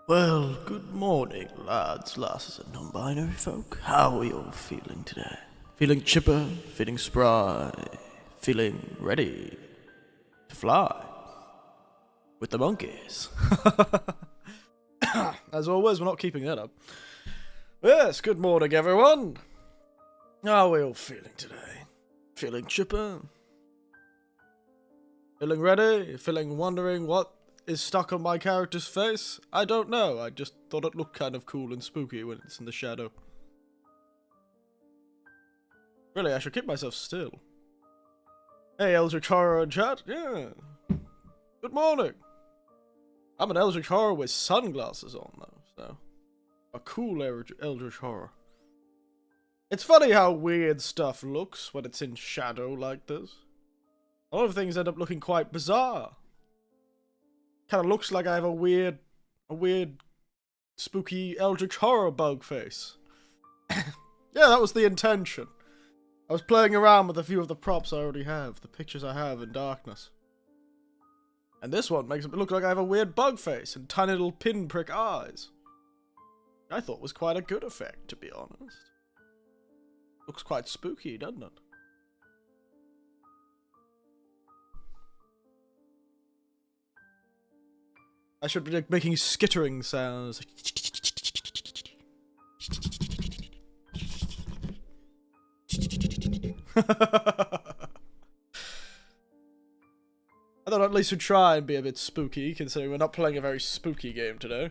Well, good morning, lads, lasses, and non-binary folk. How are you all feeling today? Feeling chipper? Feeling spry? Feeling ready to fly? With the monkeys? As always, we're not keeping that up. Yes, good morning, everyone. How are we all feeling today? Feeling chipper? Feeling ready? Feeling wondering what is stuck on my character's face? I don't know, I just thought it looked kind of cool and spooky when it's in the shadow. Really, I should keep myself still. Hey, Eldritch Horror in chat? Yeah. Good morning. I'm an Eldritch Horror with sunglasses on, though, so... a cool Eldritch Horror. It's funny how weird stuff looks when it's in shadow like this. A lot of things end up looking quite bizarre. Kind of looks like I have a weird, spooky Eldritch Horror bug face. Yeah, that was the intention. I was playing around with a few of the props I already have, the pictures I have in darkness. And this one makes it look like I have a weird bug face and tiny little pinprick eyes. I thought was quite a good effect, to be honest. Looks quite spooky, doesn't it? I should be like, making skittering sounds. I thought at least we'd try and be a bit spooky, considering we're not playing a very spooky game today.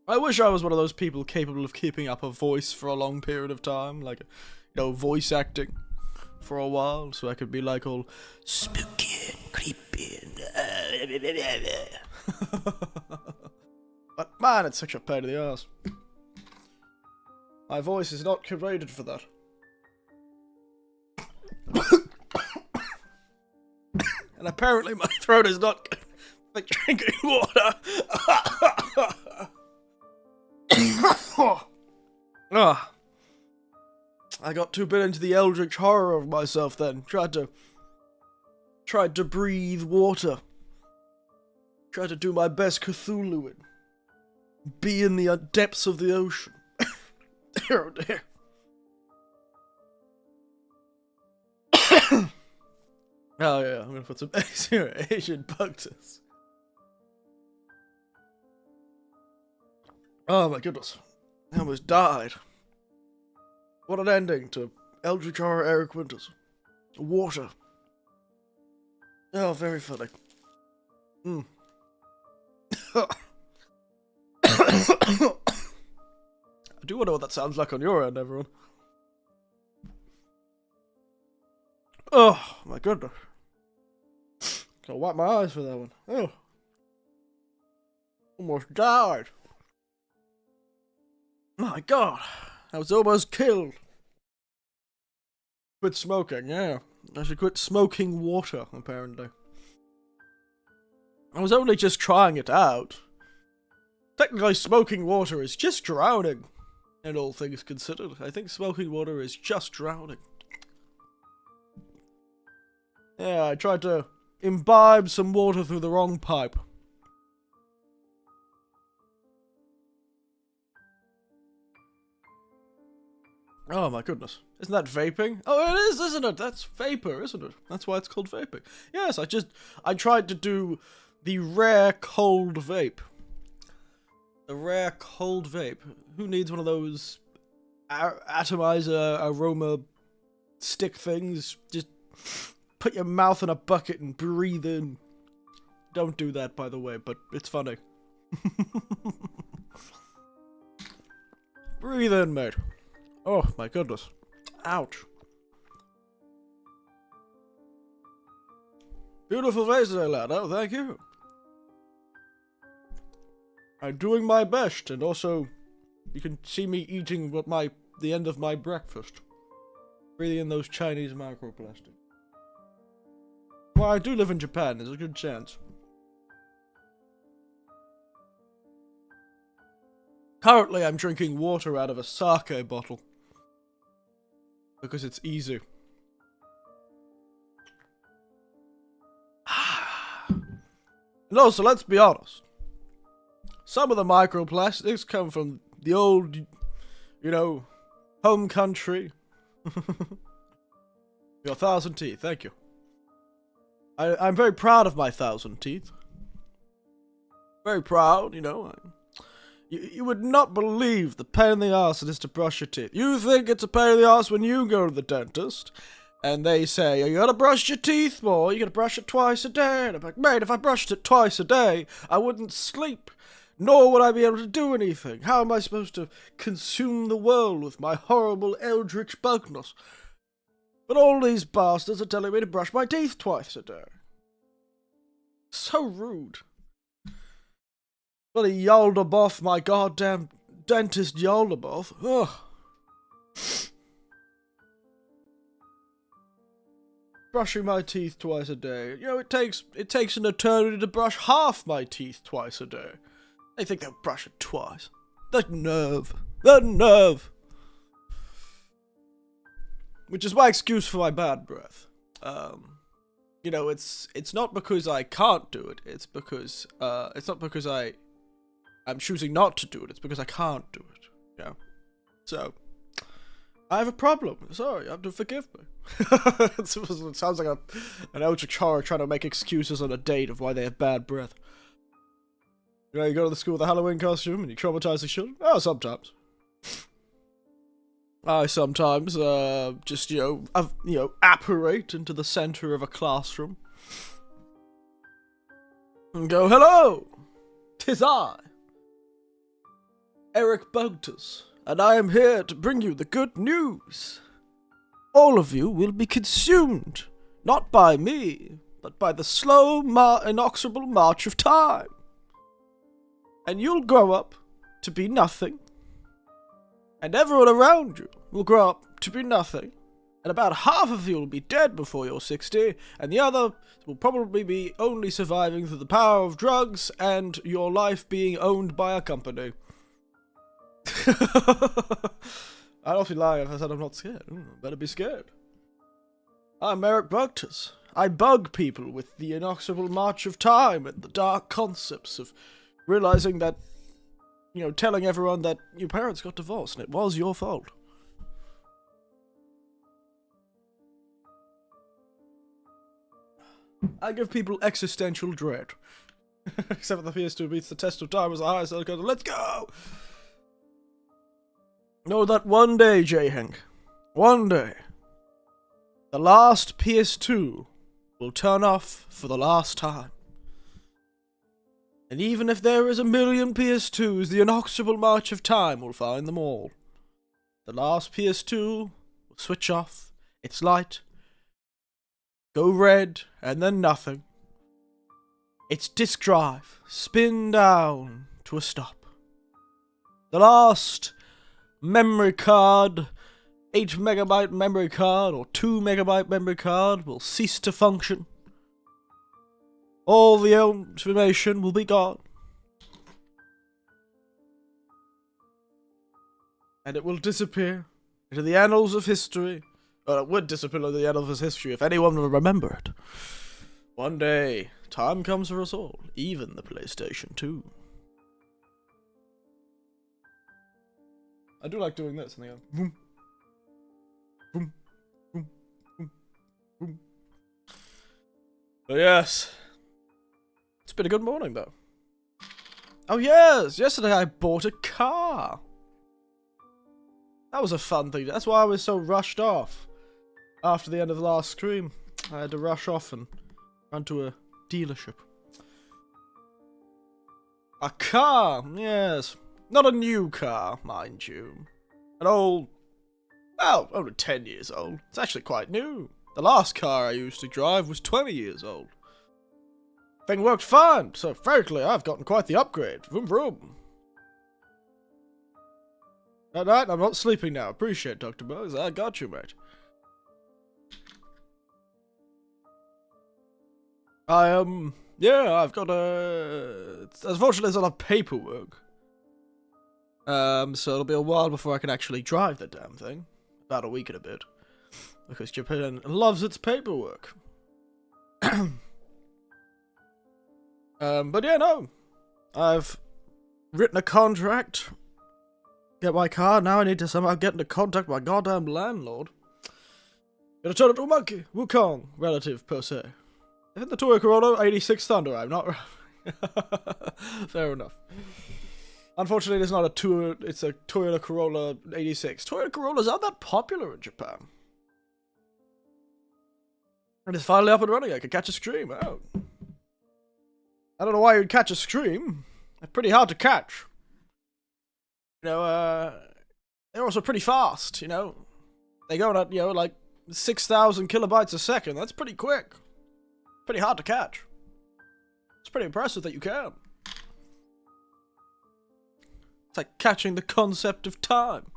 I wish I was one of those people capable of keeping up a voice for a long period of time, like, you know, voice acting for a while, so I could be like all spooky and creepy and but man, it's such a pain in the ass. My voice is not curated for that. And apparently my throat is not like drinking water. I got too bit into the Eldritch Horror of myself then. Tried to breathe water. Tried to do my best Cthulhuing. Be in the depths of the ocean. Dear, oh dear. Oh yeah, I'm gonna put some Asian bugs. Oh my goodness. I almost died. What an ending to Eldritch Horror Eric Winters. Water. Oh, very funny. I do wonder what that sounds like on your end, everyone. Oh, my goodness. Gotta wipe my eyes for that one. Oh. Almost died. My god. I was almost killed. Quit smoking, yeah. I should quit smoking water, apparently. I was only just trying it out. Technically, smoking water is just drowning. In all things considered, I think smoking water is just drowning. Yeah, I tried to imbibe some water through the wrong pipe. Oh my goodness. Isn't that vaping? Oh, it is, isn't it? That's vapor, isn't it? That's why it's called vaping. Yes, I tried to do the rare cold vape. The rare cold vape. Who needs one of those atomizer aroma stick things? Just put your mouth in a bucket and breathe in. Don't do that, by the way, but it's funny. Breathe in, mate. Oh, my goodness. Ouch. Beautiful faces, lad. Oh, thank you. I'm doing my best, and also, you can see me eating the end of my breakfast. Breathing in those Chinese microplastics. Well, I do live in Japan. There's a good chance. Currently, I'm drinking water out of a sake bottle. Because it's easy. And also, let's be honest. Some of the microplastics come from the old, home country. Your 1,000 teeth, thank you. I'm very proud of my 1,000 teeth. Very proud, You would not believe the pain in the ass it is to brush your teeth. You think it's a pain in the ass when you go to the dentist, and they say, you gotta brush your teeth more, you gotta brush it twice a day. And I'm like, mate, if I brushed it twice a day, I wouldn't sleep, nor would I be able to do anything. How am I supposed to consume the world with my horrible eldritch bugness? But all these bastards are telling me to brush my teeth twice a day. So rude. Bloody Yaldabaoth, my goddamn dentist Yaldabaoth. Ugh. Brushing my teeth twice a day. It takes an eternity to brush half my teeth twice a day. They think they'll brush it twice. The nerve. The nerve. Which is my excuse for my bad breath. It's not because I can't do it. It's because, it's not because I'm choosing not to do it. It's because I can't do it. Yeah. So, I have a problem. Sorry, you have to forgive me. It sounds like an eldritch horror trying to make excuses on a date of why they have bad breath. You go to the school with a Halloween costume and you traumatize the children? Oh, sometimes. I sometimes, just, apparate into the center of a classroom. And go, hello! 'Tis I, Eric Bogtus, and I am here to bring you the good news. All of you will be consumed, not by me, but by the slow, inexorable march of time. And you'll grow up to be nothing. And everyone around you will grow up to be nothing. And about half of you will be dead before you're 60, and the other will probably be only surviving through the power of drugs and your life being owned by a company. I'd not be lying if I said I'm not scared. Better be scared. I'm Eric Bogtus. I bug people with the inexorable march of time and the dark concepts of realizing that, telling everyone that your parents got divorced and it was your fault. I give people existential dread. Except for the PS2 beats the test of time as the highest, so I go, let's go! Know that one day, J-Hank, one day, the last PS2 will turn off for the last time. And even if there is a million PS2s, the inexorable march of time will find them all. The last PS2 will switch off its light, go red, and then nothing. Its disk drive spin down to a stop. The last memory card, 8 megabyte memory card or 2 megabyte memory card will cease to function. All the information will be gone. And it will disappear into the annals of history. Well, it would disappear into the annals of history if anyone would remember it. One day, time comes for us all, even the PlayStation 2. I do like doing this, and they go, boom, boom, boom, boom, boom. But yes, it's been a good morning, though. Oh yes, yesterday I bought a car. That was a fun thing. That's why I was so rushed off. After the end of the last stream, I had to rush off and run to a dealership. A car, yes. Not a new car, mind you. An old, well, only 10 years old. It's actually quite new. The last car I used to drive was 20 years old. Thing worked fine, so frankly, I've gotten quite the upgrade. Vroom vroom. At night, I'm not sleeping now. Appreciate it, Dr. Bugs. I got you, mate. Yeah, I've got unfortunately, there's a lot of paperwork. So it'll be a while before I can actually drive the damn thing. About a week and a bit. Because Japan loves its paperwork. But yeah, no. I've written a contract. Get my car, now I need to somehow get into contact with my goddamn landlord. Gonna turn into a monkey. Wukong, relative, per se. Isn't the Toyota Corolla 86 Thunder? I'm not... Fair enough. Unfortunately, it's not a it's a Toyota Corolla 86. Toyota Corollas aren't that popular in Japan. And it's finally up and running. I can catch a stream. Oh. I don't know why you'd catch a stream. They're pretty hard to catch. You know, they're also pretty fast, you know. They go at, you know, like 6,000 kilobytes a second. That's pretty quick. Pretty hard to catch. It's pretty impressive that you can. It's like catching the concept of time.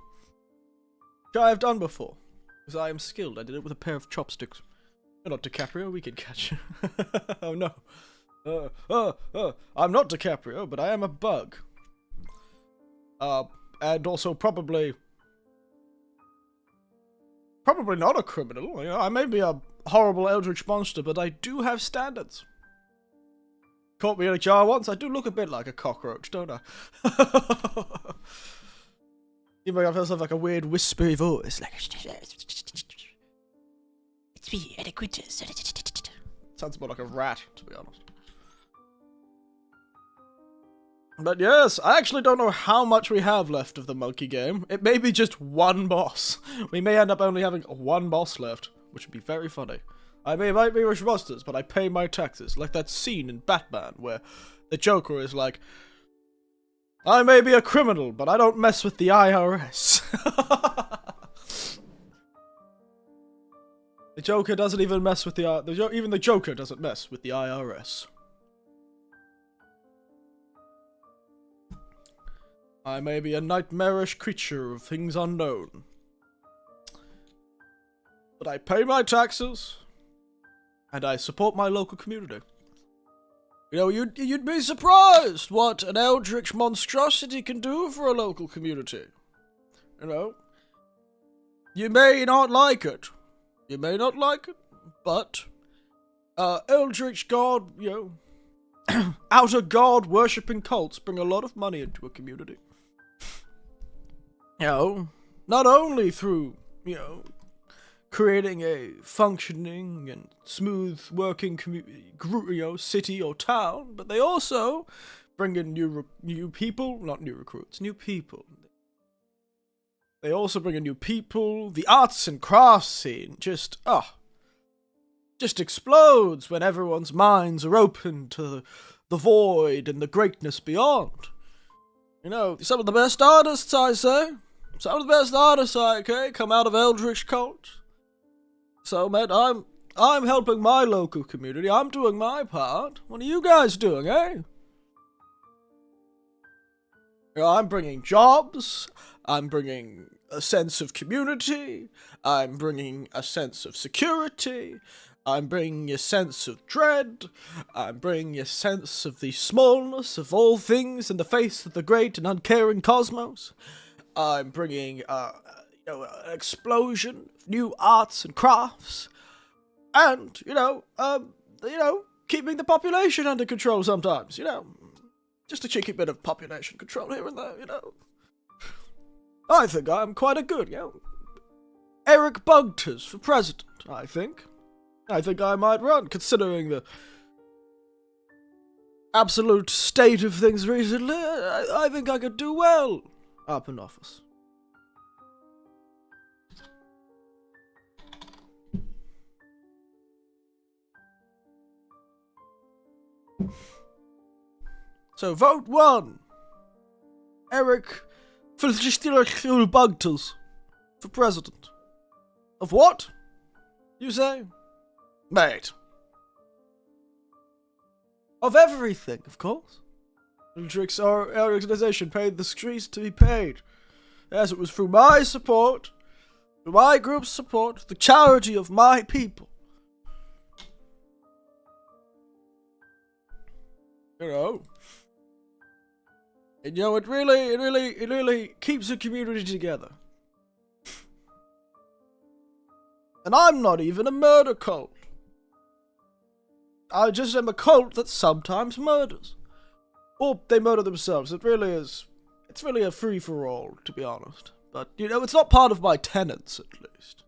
Which I have done before. Because I am skilled. I did it with a pair of chopsticks. You're not DiCaprio, we can catch you. Oh no. I'm not DiCaprio, but I am a bug. And also probably not a criminal. You know, I may be a horrible eldritch monster, but I do have standards. Caught me in a jar once. I do look a bit like a cockroach, don't I? You might have like a weird whispery voice, like it's me, adequate. Sounds more like a rat, to be honest. But yes, I actually don't know how much we have left of the monkey game. It may be just one boss. We may end up only having one boss left, which would be very funny. I might be rich monsters, but I pay my taxes. Like that scene in Batman where the Joker is like, I may be a criminal, but I don't mess with the IRS. The Joker doesn't even mess with even the Joker doesn't mess with the IRS. I may be a nightmarish creature of things unknown, but I pay my taxes, and I support my local community. You know, you'd be surprised what an eldritch monstrosity can do for a local community. You know, you may not like it. You may not like it, but eldritch god, you know, outer god worshipping cults bring a lot of money into a community. You know, not only through, you know, creating a functioning and smooth working city or town, but they also bring in new people, not new recruits, new people. They also bring in new people. The arts and crafts scene just explodes when everyone's minds are open to the void and the greatness beyond. You know, some of the best artists, I say. Some of the best artists, okay, come out of eldritch cults. So, man, I'm helping my local community. I'm doing my part. What are you guys doing, eh? You know, I'm bringing jobs. I'm bringing a sense of community. I'm bringing a sense of security. I'm bringing a sense of dread. I'm bringing a sense of the smallness of all things in the face of the great and uncaring cosmos. I'm bringing, an explosion of new arts and crafts, and keeping the population under control sometimes. You know, just a cheeky bit of population control here and there. You know, I think I'm quite a good, Eric Bugters for president. I think I might run, considering the absolute state of things recently. I think I could do well up in office. So vote 1. Eric Bugters for president. Of what? You say? Mate. Of everything, of course. Our organization paid the streets to be paid. Yes, it was through my support, through my group's support, the charity of my people. You know. And, it really keeps the community together. And I'm not even a murder cult. I just am a cult that sometimes murders. Or they murder themselves. It really is. It's really a free-for-all, to be honest. But, you know, it's not part of my tenets, at least.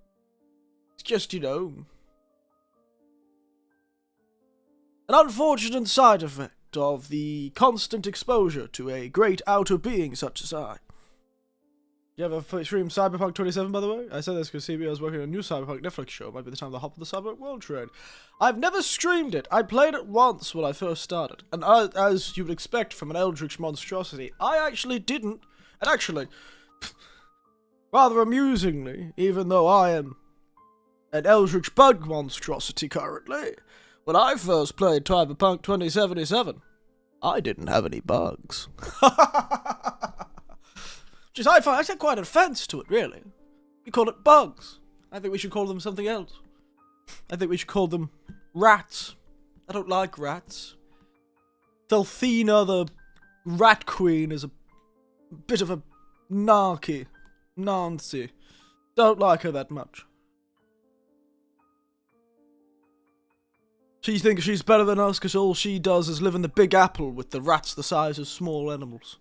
It's just, you know, an unfortunate side effect of the constant exposure to a great outer being such as I. You ever stream Cyberpunk 27, by the way? I said this because CB was working on a new Cyberpunk Netflix show. Might be the time to hop on the Cyberpunk World Trade. I've never streamed it. I played it once when I first started. And as you would expect from an eldritch monstrosity, I actually didn't. And actually, rather amusingly, even though I am an eldritch bug monstrosity currently, when I first played Cyberpunk 2077, I didn't have any bugs. Which is, I take quite an offence to it, really. We call it bugs. I think we should call them something else. I think we should call them rats. I don't like rats. Delphina, the rat queen, is a bit of a Nancy. Don't like her that much. She thinks she's better than us because all she does is live in the Big Apple with the rats the size of small animals.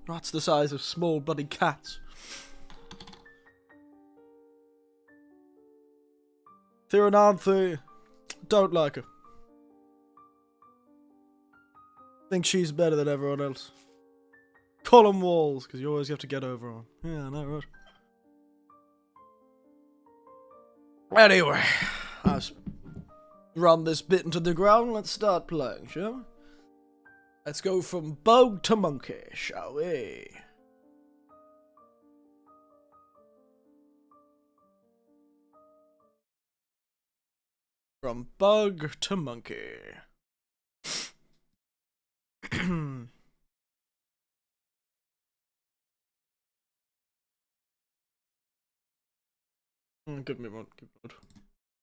Rats the size of small bloody cats. Thirananthe, don't like her. Think she's better than everyone else. Column walls, because you always have to get over on. Yeah, I know, right? Anyway, let's run this bit into the ground. Let's start playing, shall we? Let's go from bug to monkey, shall we? From bug to monkey. Give me one.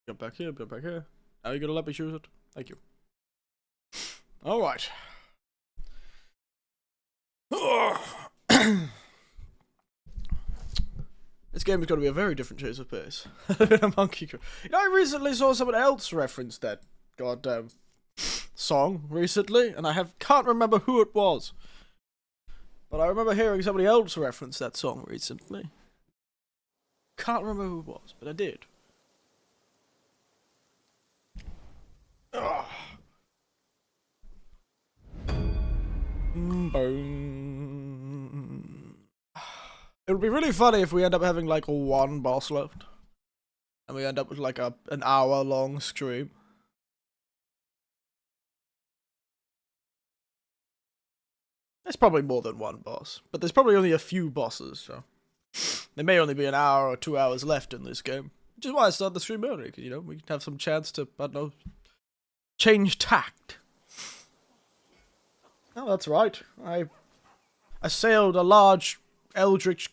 Get back here, get back here. Are you gonna let me choose it? Thank you. Alright. This game is going to be a very different change of pace. A monkey. You know, I recently saw someone else reference that goddamn song recently, and can't remember who it was. But I remember hearing somebody else reference that song recently. Can't remember who it was, but I did. It would be really funny if we end up having like one boss left. And we end up with like an hour-long stream. There's probably more than one boss. But there's probably only a few bosses, so there may only be an hour or 2 hours left in this game. Which is why I started the stream early, because, you know, we can have some chance to, I don't know, change tact. Oh, that's right. I sailed a large eldritch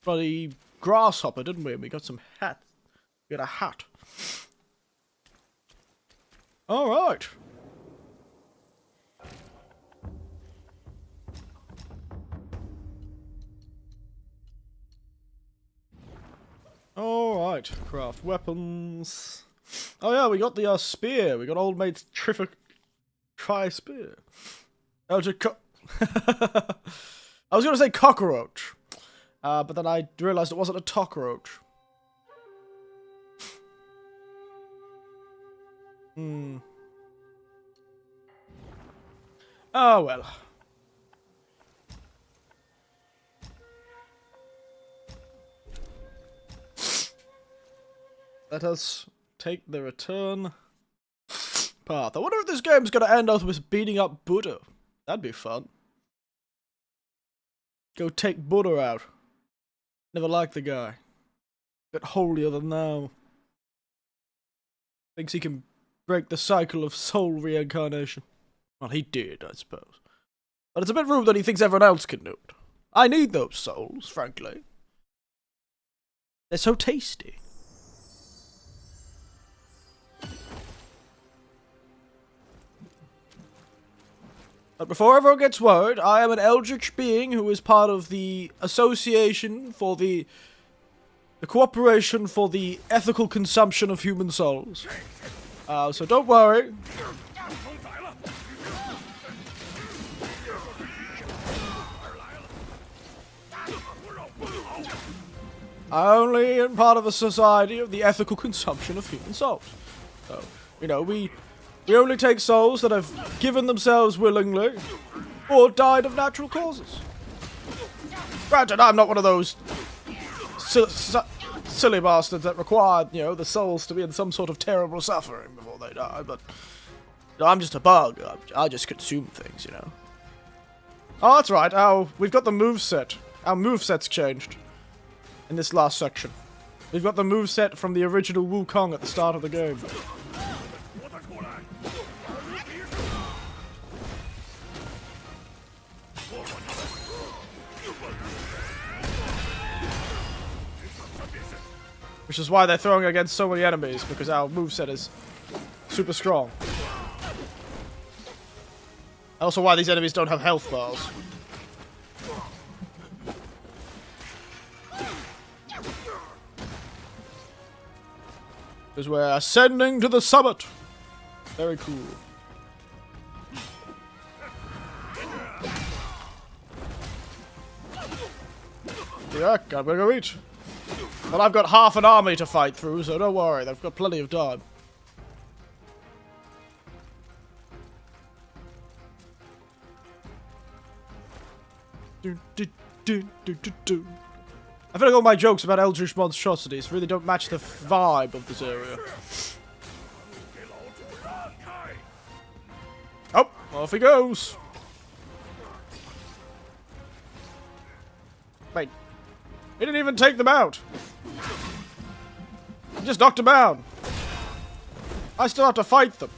bloody grasshopper, didn't we? And we got some hat. We got a hat. Alright. Alright, craft weapons. Oh yeah, we got the spear. We got old mate's tri-spear. Eldritch I was going to say cockroach. But then I realised it wasn't a cockroach. Oh well. Let us take the return path. I wonder if this game's going to end up with beating up Buddha. That'd be fun. Go take Buddha out. Never liked the guy. Bit holier than thou. Thinks he can break the cycle of soul reincarnation. Well, he did, I suppose. But it's a bit rude that he thinks everyone else can do it. I need those souls, frankly. They're so tasty. But before everyone gets worried, I am an eldritch being who is part of the Association for the Cooperation for the Ethical Consumption of Human Souls. So don't worry. Only in part of a society of the ethical consumption of human souls. So, you know, we only take souls that have given themselves willingly or died of natural causes. Granted, I'm not one of those silly bastards that require, you know, the souls to be in some sort of terrible suffering before they die, but you know, I'm just a bug. I just consume things, you know. Oh, that's right. We've got the moveset. Our moveset's changed in this last section. We've got the moveset from the original Wukong at the start of the game. Which is why they're throwing against so many enemies, because our moveset is super strong. Also why these enemies don't have health bars. Because we're ascending to the summit. Very cool. Yeah, I'm gonna go eat. But I've got half an army to fight through, so don't worry, they've got plenty of time. I feel like all my jokes about eldritch monstrosities really don't match the vibe of this area. Oh, off he goes. Wait. He didn't even take them out. He just knocked them down. I still have to fight them.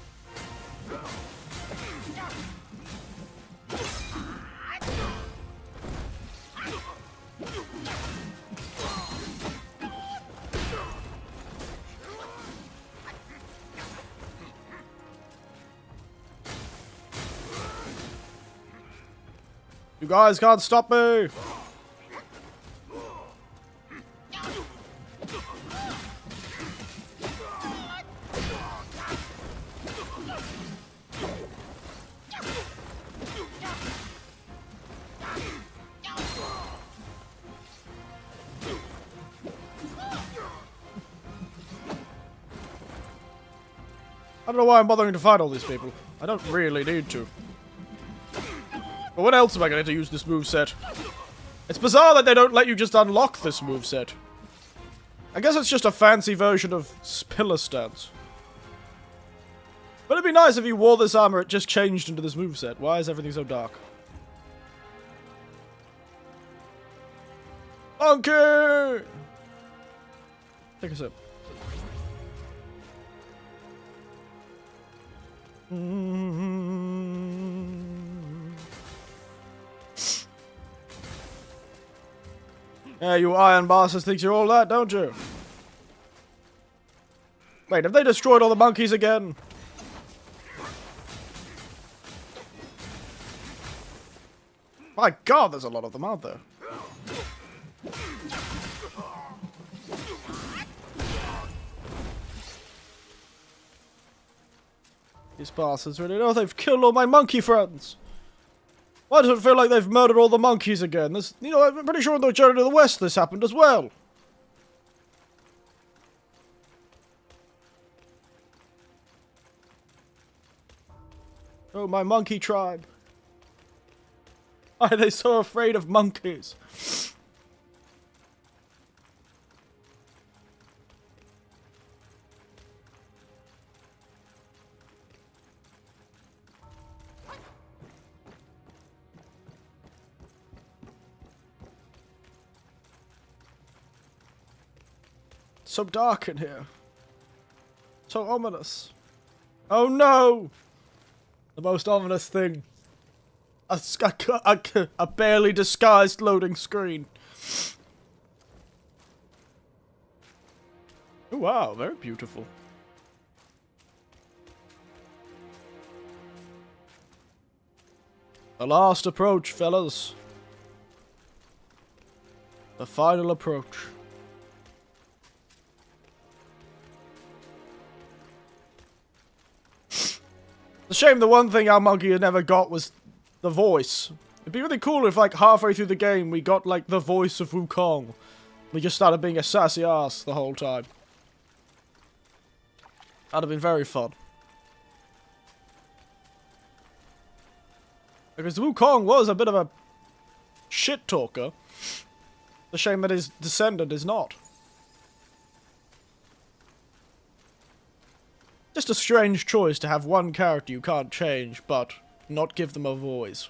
You guys can't stop me! I don't know why I'm bothering to fight all these people. I don't really need to. But what else am I going to use this moveset? It's bizarre that they don't let you just unlock this moveset. I guess it's just a fancy version of Pillar Stance. But it'd be nice if you wore this armor, it just changed into this moveset. Why is everything so dark? Monkey! Take a sip. Yeah, you iron bastards think you're all that, don't you? Wait, have they destroyed all the monkeys again? My god, there's a lot of them, aren't there? These bastards really know they've killed all my monkey friends. Why does it feel like they've murdered all the monkeys again? This, you know, I'm pretty sure in the Journey to the West this happened as well. Oh, my monkey tribe. Why are they so afraid of monkeys? So dark in here. So ominous. Oh no! The most ominous thing. A barely disguised loading screen. Oh wow, very beautiful. The last approach, fellas. The final approach. a shame the one thing our monkey had never got was the voice. It'd be really cool if, like, halfway through the game we got, like, the voice of Wukong. We just started being a sassy ass the whole time. That'd have been very fun. Because Wukong was a bit of a shit talker. It's a shame that his descendant is not. Just a strange choice to have one character you can't change, but not give them a voice.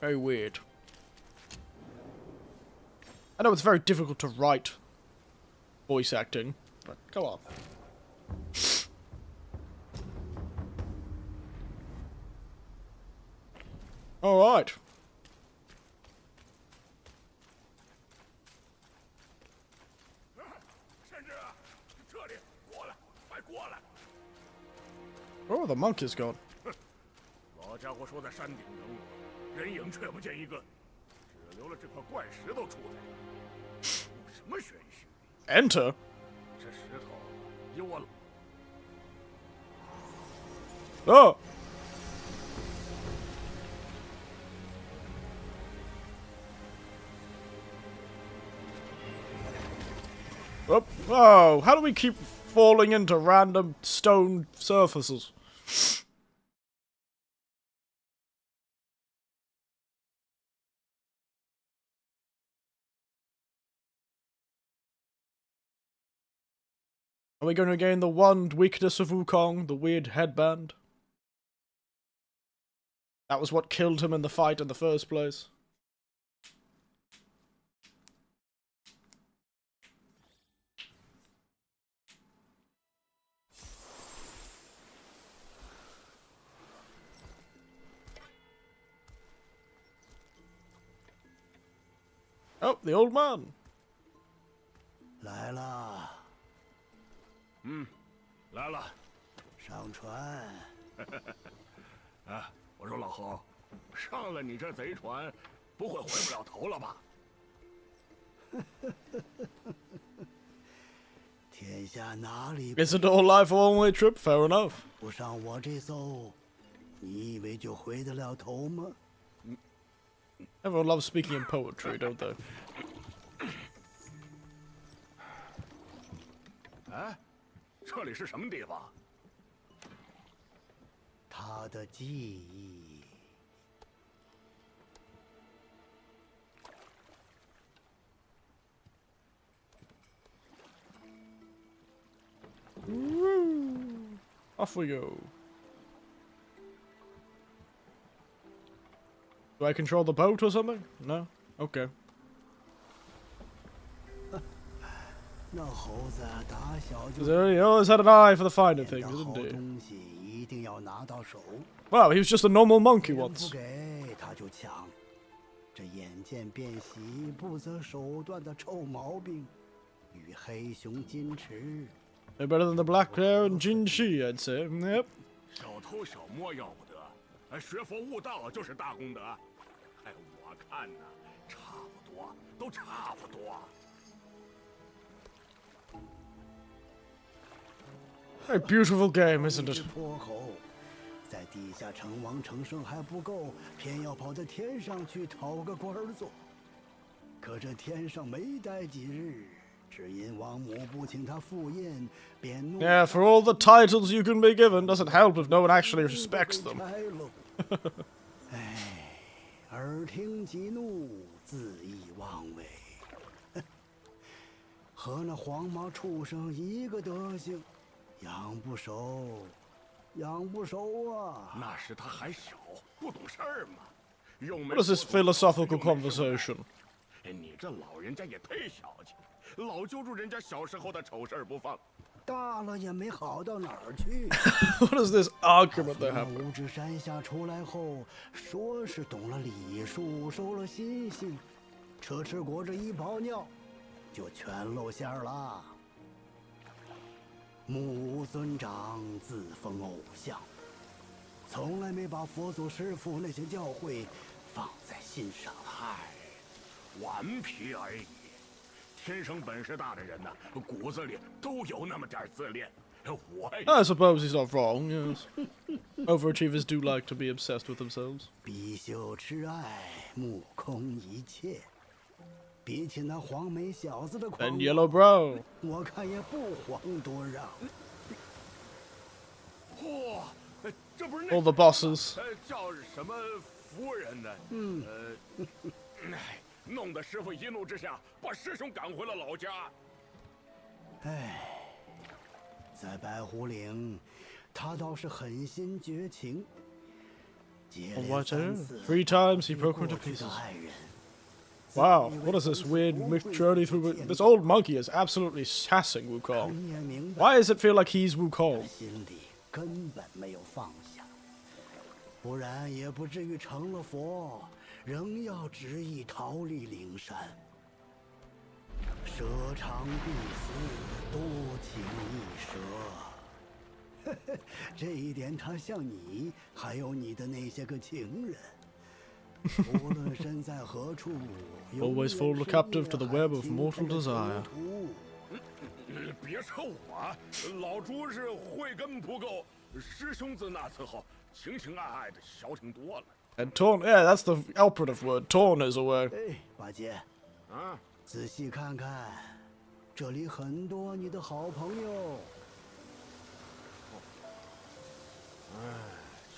Very weird. I know it's very difficult to write voice acting, but come on. Alright. Oh, the monk is gone. Enter? Oh! Oh, how do we keep falling into random stone surfaces? Are we going to gain the one weakness of Wukong, the weird headband? That was what killed him in the fight in the first place. Oh, the old man. 来了。来了。上船。啊，我说老侯，上了你这贼船，不会回不了头了吧？天下哪里 Isn't all life a one-way trip? Fair enough. 不上我这艘，你以为就回得了头吗？ Everyone loves speaking in poetry, don't they? 哎，这里是什么地方？他的记忆。Off we go. Do I control the boat or something? No? Okay. 那猴子打小就 He always had an eye for the finer 捡 things, 到 didn't 好 he? 东西一定要拿到手， Wow, he was just a normal monkey 别人不 once. 给他就抢，这眼见便喜、不择手段的臭毛病，与黑熊矜持。 No better than the black bear and Jin Shi, I'd say. Yep. 小偷小摸要不得，哎，学佛悟道就是大功德。哎，我看呐，差不多，都差不多。 Very beautiful game, isn't 一 it? 只泼猴，在地下称王称圣还不够，偏要跑到天上去讨个官儿做。可这天上没待几日，只因王母不请他赴宴，便怒 Yeah, for all the titles you can be given, doesn't help if no one actually respects them. 拆喽。哎，耳听己怒，恣意妄为，和那黄毛畜生一个德行。 养不熟，养不熟啊！那时他还小，不懂事儿嘛。又没 What is this 不懂 philosophical 又没什么 conversation? 哎，你这老人家也忒小气，老揪住人家小时候的丑事儿不放。大了也没好到哪儿去。 What is this argument they 从 have? 五指山下出来后，说是懂了礼数，收了心性，车迟国这一泡尿，就全露馅儿了。 木尊长自封偶像，从来没把佛祖师傅那些教诲放在心上。嗨，顽皮而已。天生本事大的人呐，骨子里都有那么点自恋，我也 I suppose he's not wrong, yes. Overachievers do like to be obsessed with themselves. 比秀痴爱，目空一切。比起那黄眉小子的狂 And 妄 Yellow Bro. 我看也不遑多让。嚯，这不是 All the bosses. 叫什么夫人呢？哎，弄得师傅一怒之下把师兄赶回了老家。唉，在白虎岭，他倒是狠心绝情。接 Oh, 连 what 3次 3 times he 与 broke 过 into 去的 pieces. 爱人 Wow, what is this weird journey through? This old monkey is absolutely sassing 他 Wukong. 也明白 Why does it feel like he's Wukong? 心里根本没有放下，不然也不至于成了佛，仍要执意逃离灵山。蛇长必死，多情易舍。这一点他像你，还有你的那些个情人，无论身在何处 Always fall captive to the web of mortal desire. 别说我，老朱是慧根不够，师兄自那次后情情爱爱的消停多了。 And torn, yeah, that's the operative word. Torn is away. 哎，八戒，啊，仔细看看，这里很多你的好朋友。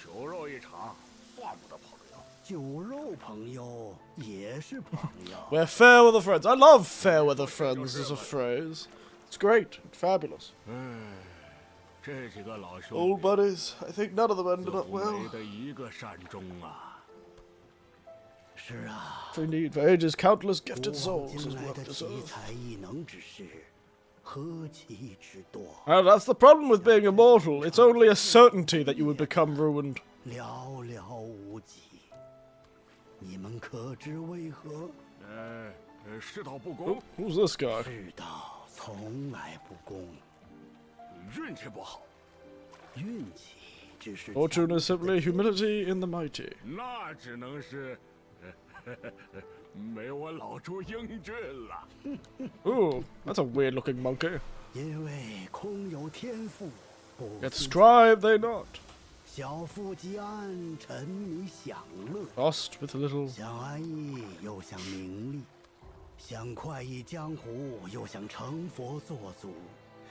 酒肉一场，算不得朋友。酒肉朋友也是朋友。 We're fair weather friends. I love fair weather friends as a phrase. It's great, fabulous. 这几个老兄 Old buddies. I think none of them ended 自 up 胡 well. 梅的一个善终啊！是啊， For indeed, for ages, countless 古 gifted 往 souls 今 as 来 well 的奇 deserve. 才异能之士，何其之多， Well, that's the problem with being immortal. It's only a certainty that you would become ruined. 寥寥无几。你们可知为何？世道不 Oh, 公， who's this guy? 世道从来不公，运气不好，运气只是 Fortune is simply humility in the mighty. 那只能是没我老朱英俊了。 Ooh, that's a weird looking monkey. 因为空有天赋，不 Yet 思 strive they not. 小富即安，沉迷享乐。 Lost with little. 想安逸又想名利，想快意江湖又想成佛做祖，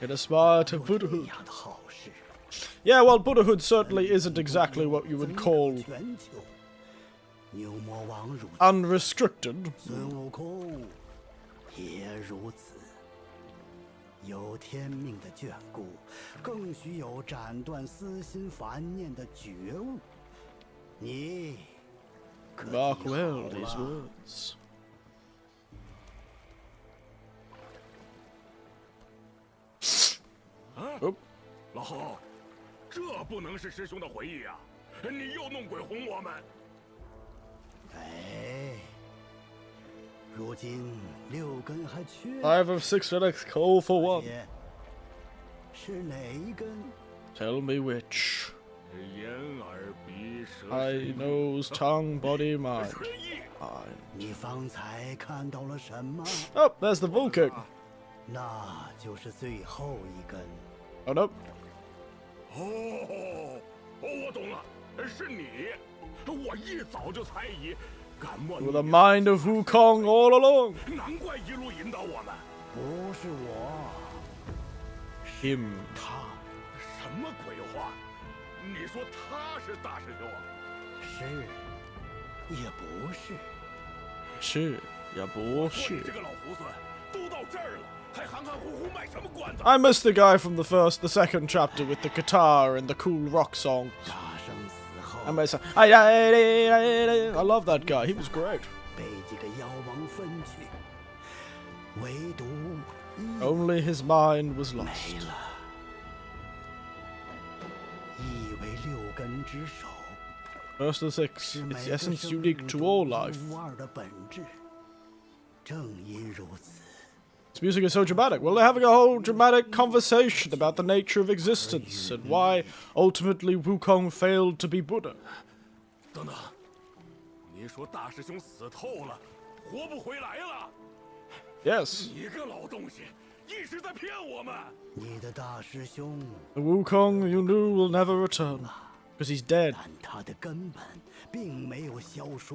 Yet aspire to 做这 Buddhahood. 样的好事， Yeah, well, Buddhahood certainly isn't exactly what you would 怎 call 可全球。牛魔王如此， unrestricted. 孙悟空也如此。有天命的眷顾，更需有斩断私心烦念的觉悟。你可记 Mark 好 well these 了。 words. Oh, 老侯，这不能是师兄的回忆啊！你又弄鬼哄我们。哎，如今6根还缺， 5 of 6 relics call for one. 姐是哪一根？ Tell me which. 眼耳鼻舌 Eye, nose, tongue, body, mind. 唇意， Mind. 你方才看到了什么？ Oh, there's the Wukong. 那就是最后一根。 Oh no. 哦，我懂了，是你。我一早就猜疑，敢问 With the mind of Wukong all along. 难怪一路引导我们。不是我， Him. 他什么鬼话？你说他是大师兄？是，也不是。是也不说你是。这个老猢狲，都到这儿了，还含含糊糊卖什么关子？ I miss the guy from the second chapter with the guitar and the cool rock songs. 大圣死后 I miss. I love that guy. He was great. 被几个妖王分去，唯独一 Only his mind was 没 lost. 了。意为6根之首， First of 6, 是 its 每个 essence 生 unique 命 to 中 all 独 life. 一无二的本质。正因如此， Its music is so dramatic. Well, they're having a whole dramatic conversation about the nature of existence and why ultimately Wukong failed to be Buddha. 等等，你说大师兄死透了，活不回来了？ Yes. 你个老东西，一直在在骗我们！你的大师兄， The Wukong you knew will never return. Because he's dead. 但他的根本并没有消失，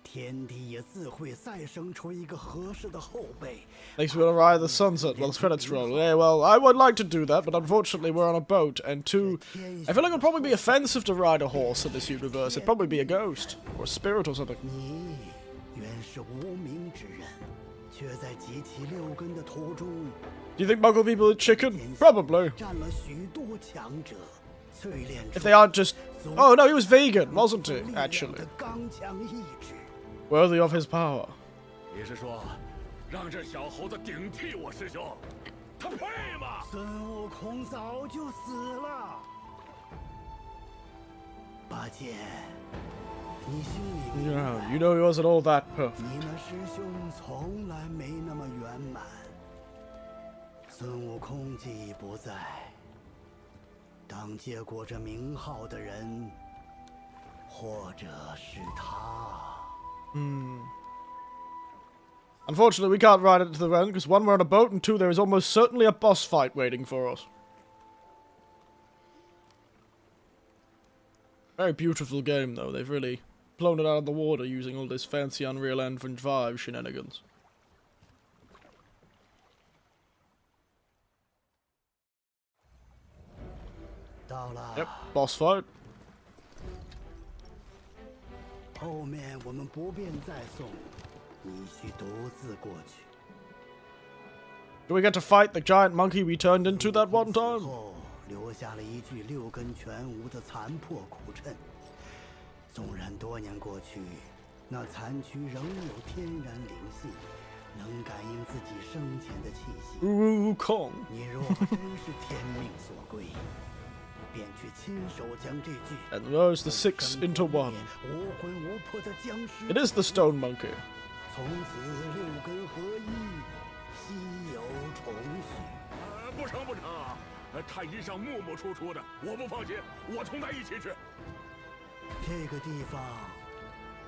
天地也自会再生出一个合适的后辈。 Thanks for ride the sunset while credits roll. Yeah, well, I would like to do that, but unfortunately we're on a boat, and two, I feel like it would probably be offensive to ride a horse in this universe. It'd probably be a ghost, or a spirit or something. 你原是无名之人，却在集齐六根的途中， Do you think Muggle people eat chicken? Probably. 占了许多强者，淬炼 If 出 they aren't just... Oh, no, he was vegan, wasn't he, 力量 actually? 的刚强意志。 Worthy of his power. 你是说，让这小猴子顶替我师兄？他配吗？孙悟空早就死了。八戒，你心里明 Yeah, 白 you know he wasn't all that perfect. 你那师兄从来没那么圆满。孙悟空既已不在，当接过这名号的人，或者是他。 Unfortunately, we can't ride it to the end, because one, we're on a boat, and two, there is almost certainly a boss fight waiting for us. Very beautiful game, though. They've really blown it out of the water using all this fancy Unreal Engine 5 shenanigans. Yep, boss fight. 后面我们不便再送，你需独自过去。 Do we get to fight the giant monkey we turned into that one time? 后留下了一具六根全无的残破苦阵。纵然多年过去，那残躯仍有天然灵性，能感应自己生前的气息。 Wukong. 你若真是天命所归，便去亲手将这具 And merge the six into one. 无魂无魄的僵尸， It is the stone monkey. 从此六根合一，稀有重续。不成不成，他衣裳木木楚楚的，我不放心，我同他一起去。这个地方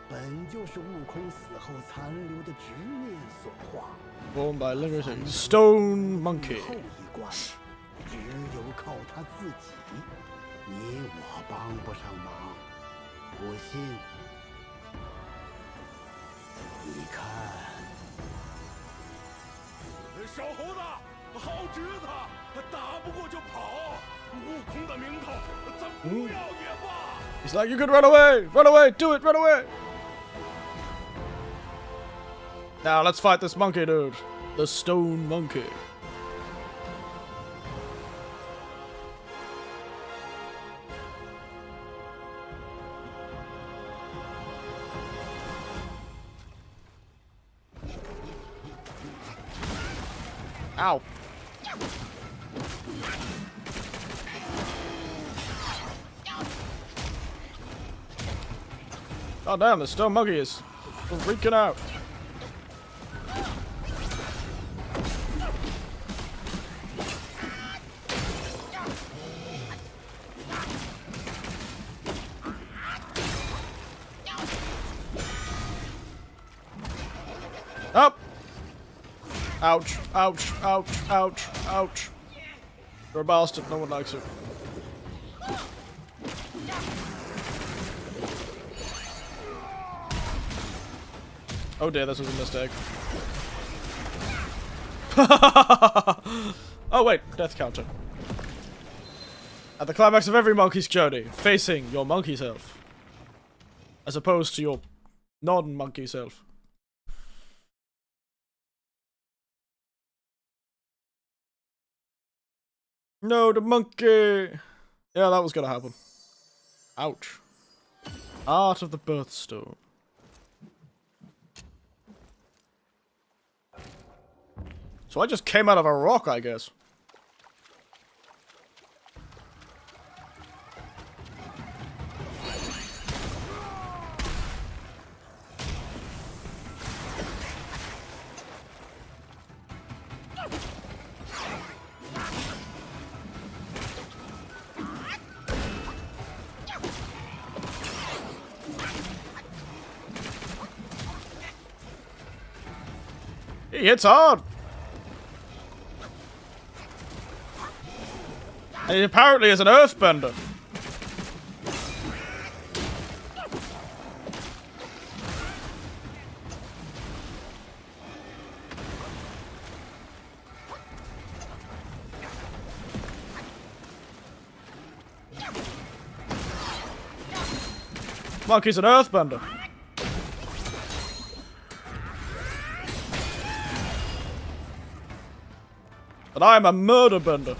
本就是悟空死后残留的执念所化。 Born by limiting stone monkey. 后一关，只有靠他自己，你我帮不上忙。不信，你看，小猴子，好侄子，打不过就跑。悟空的名头，咱不要也罢。 He's like, you could run away! Run away! Do it! Run away! Now let's fight this monkey dude. The stone monkey. Ow. Oh damn, the stone monkey is freaking out. Up! Ouch, ouch, ouch, ouch, ouch. You're a bastard, no one likes it. Oh dear, this was a mistake. Oh wait, death counter. At the climax of every monkey's journey, facing your monkey self. As opposed to your non-monkey self. No, the monkey! Yeah, that was gonna happen. Ouch. Art of the Birthstone. So I just came out of a rock, I guess. He hits hard! He apparently is an earthbender. Monkey's an earthbender. And I am a murder bender.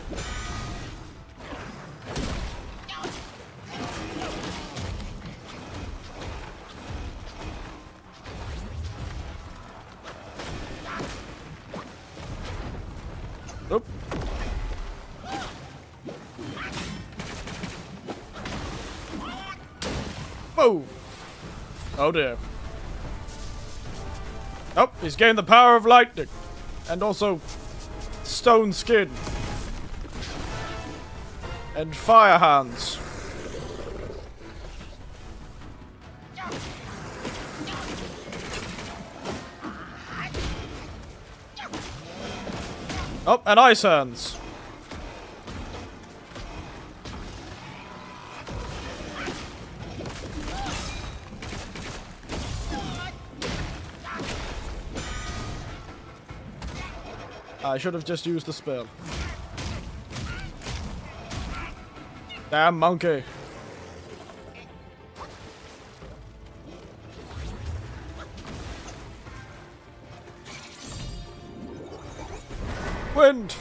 Oop. Boom. Oh dear. Oh, he's gained the power of lightning. And also stone skin. And fire hands. Oh, and ice hands. I should have just used the spell. Damn monkey. Wind.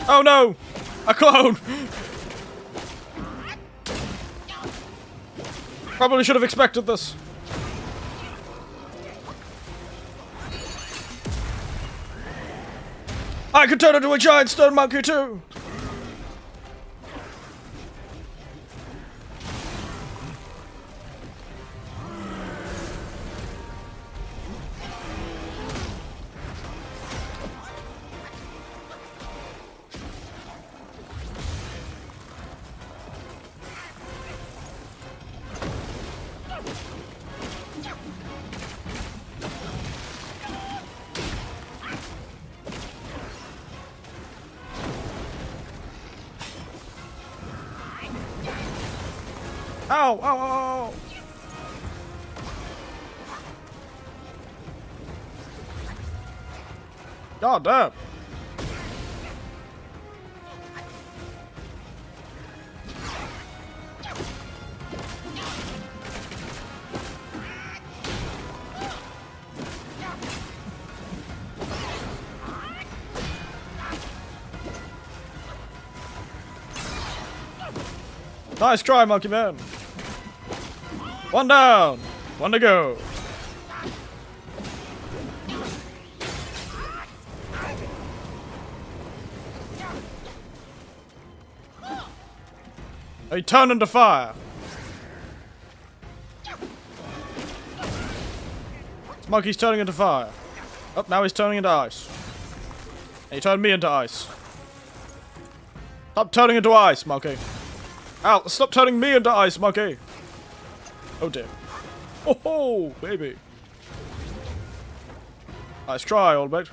Oh no! A clone! Probably should have expected this. I could turn into a giant stone monkey too! Ow, ow, ow, ow. God damn. Nice try, Monkey Man. One down. One to go. He turned into fire. This monkey's turning into fire. Oh, now he's turning into ice. And he turned me into ice. Stop turning into ice, monkey. Ow, stop turning me into ice, monkey. Oh dear. Oh ho, baby. Nice try, old mate.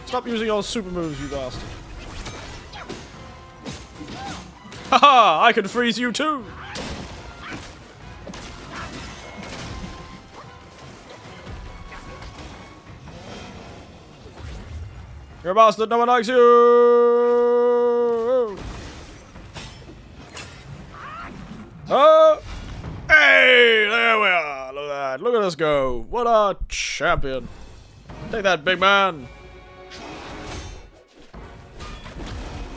Stop using your super moves, you bastard. Haha, I can freeze you too! You're a bastard, no one likes you! Oh! Hey! There we are! Look at that! Look at us go! What a champion! Take that, big man!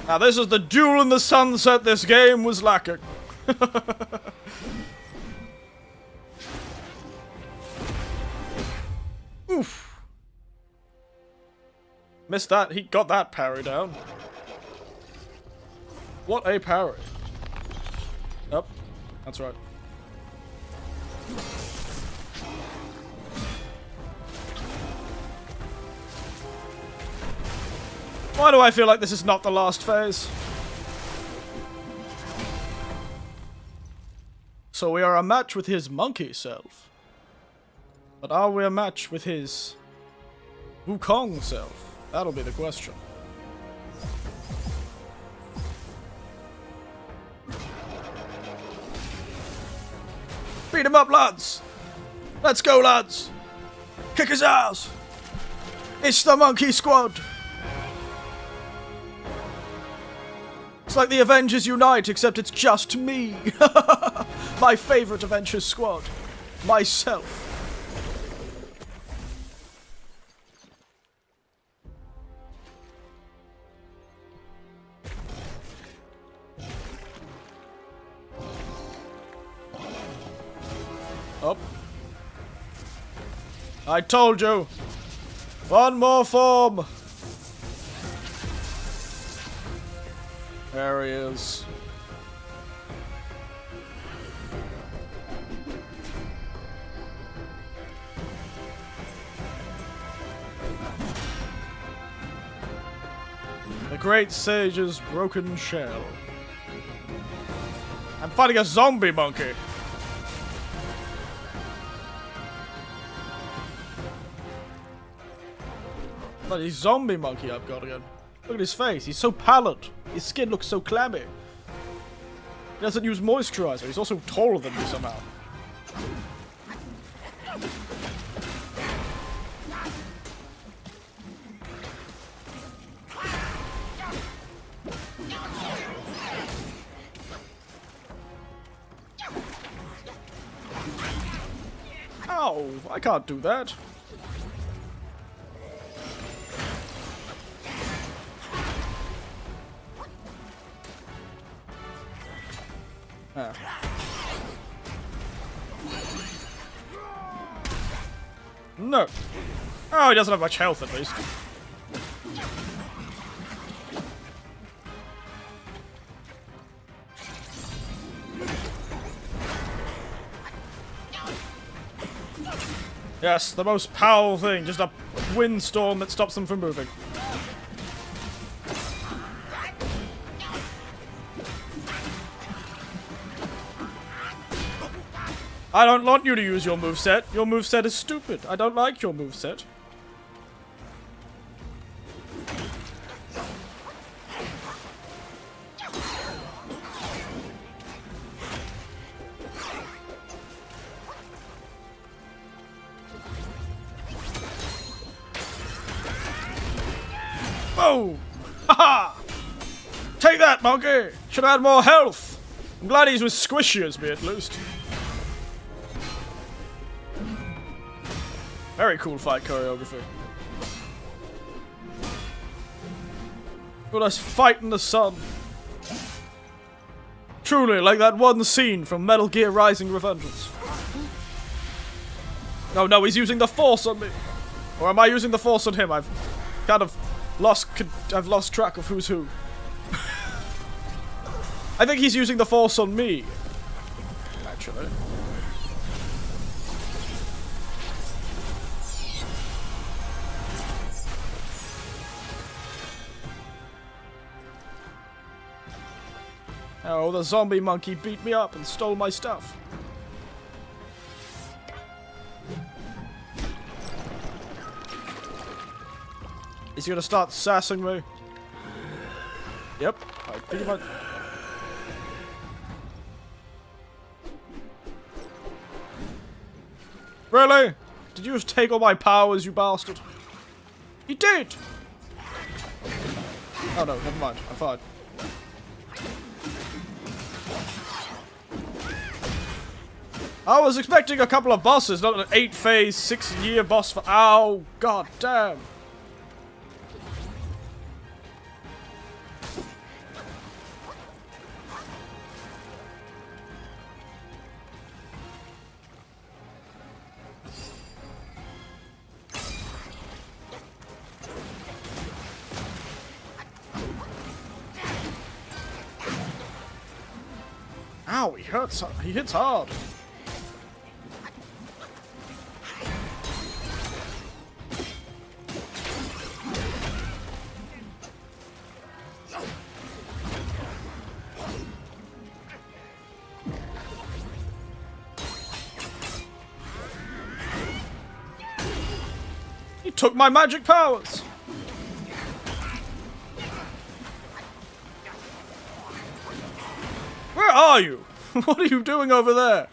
Now this is the duel in the sunset this game was lacking. Oof. Missed that. He got that parry down. What a parry. Yep. That's right. Why do I feel like this is not the last phase? So we are a match with his monkey self. But are we a match with his Wukong self? That'll be the question. Beat him up, lads! Let's go, lads! Kick his ass! It's the monkey squad! It's like the Avengers Unite, except it's just me! My favorite Avengers squad. Myself. Up. I told you! One more form! There he is. The great sage's broken shell. I'm fighting a zombie monkey. Bloody zombie monkey I've got again. Look at his face. He's so pallid. His skin looks so clammy. He doesn't use moisturizer. He's also taller than me somehow. Ow! I can't do that. Ah. No. Oh, he doesn't have much health at least. Yes, the most powerful thing, just a windstorm that stops them from moving. I don't want you to use your moveset. Your moveset is stupid. I don't like your moveset. Oh! Haha! Take that, monkey! Should have had more health! I'm glad he's as squishy as me, at least. Very cool fight choreography. Let us fight in the sun. Truly, like that one scene from Metal Gear Rising: Revengeance. Oh no, he's using the Force on me! Or am I using the Force on him? I've kind of lost track of who's who. I think he's using the Force on me. Actually. Oh, the zombie monkey beat me up and stole my stuff. Is he gonna start sassing me? Yep. I think he might. Really? Did you just take all my powers, you bastard? He did! Oh no, never mind. I'm fine. I was expecting a couple of bosses, not an 8-phase, 6-year boss for— ow, god damn. Ow, he hits hard. He took my magic powers. Where are you? What are you doing over there?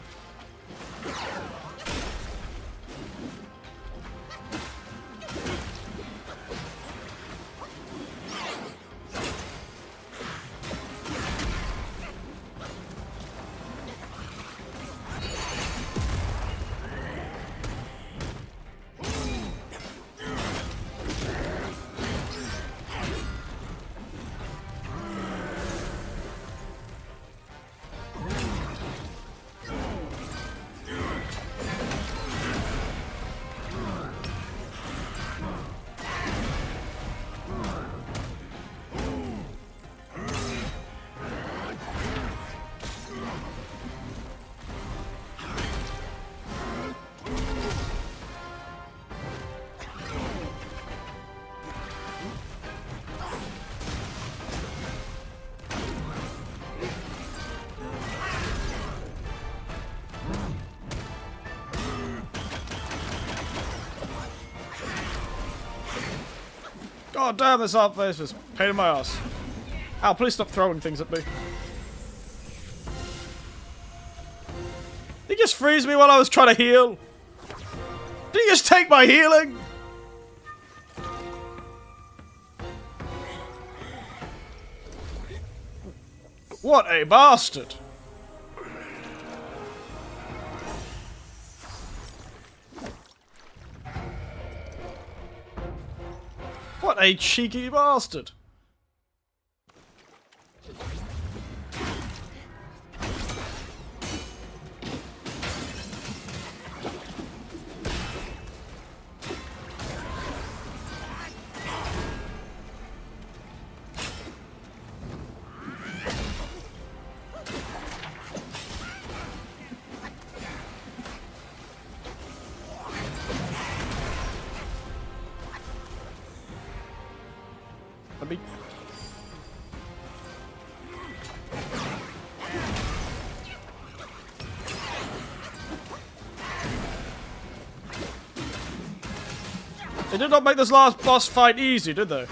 God damn, this art face was a pain in my ass. Ow, please stop throwing things at me. Did he just freeze me while I was trying to heal? Did he just take my healing? What a bastard! What a cheeky bastard! Let me... They did not make this last boss fight easy, did they?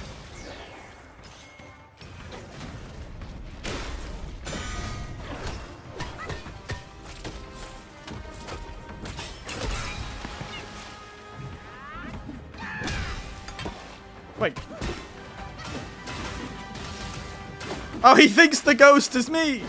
Wait. Oh, he thinks the ghost is me!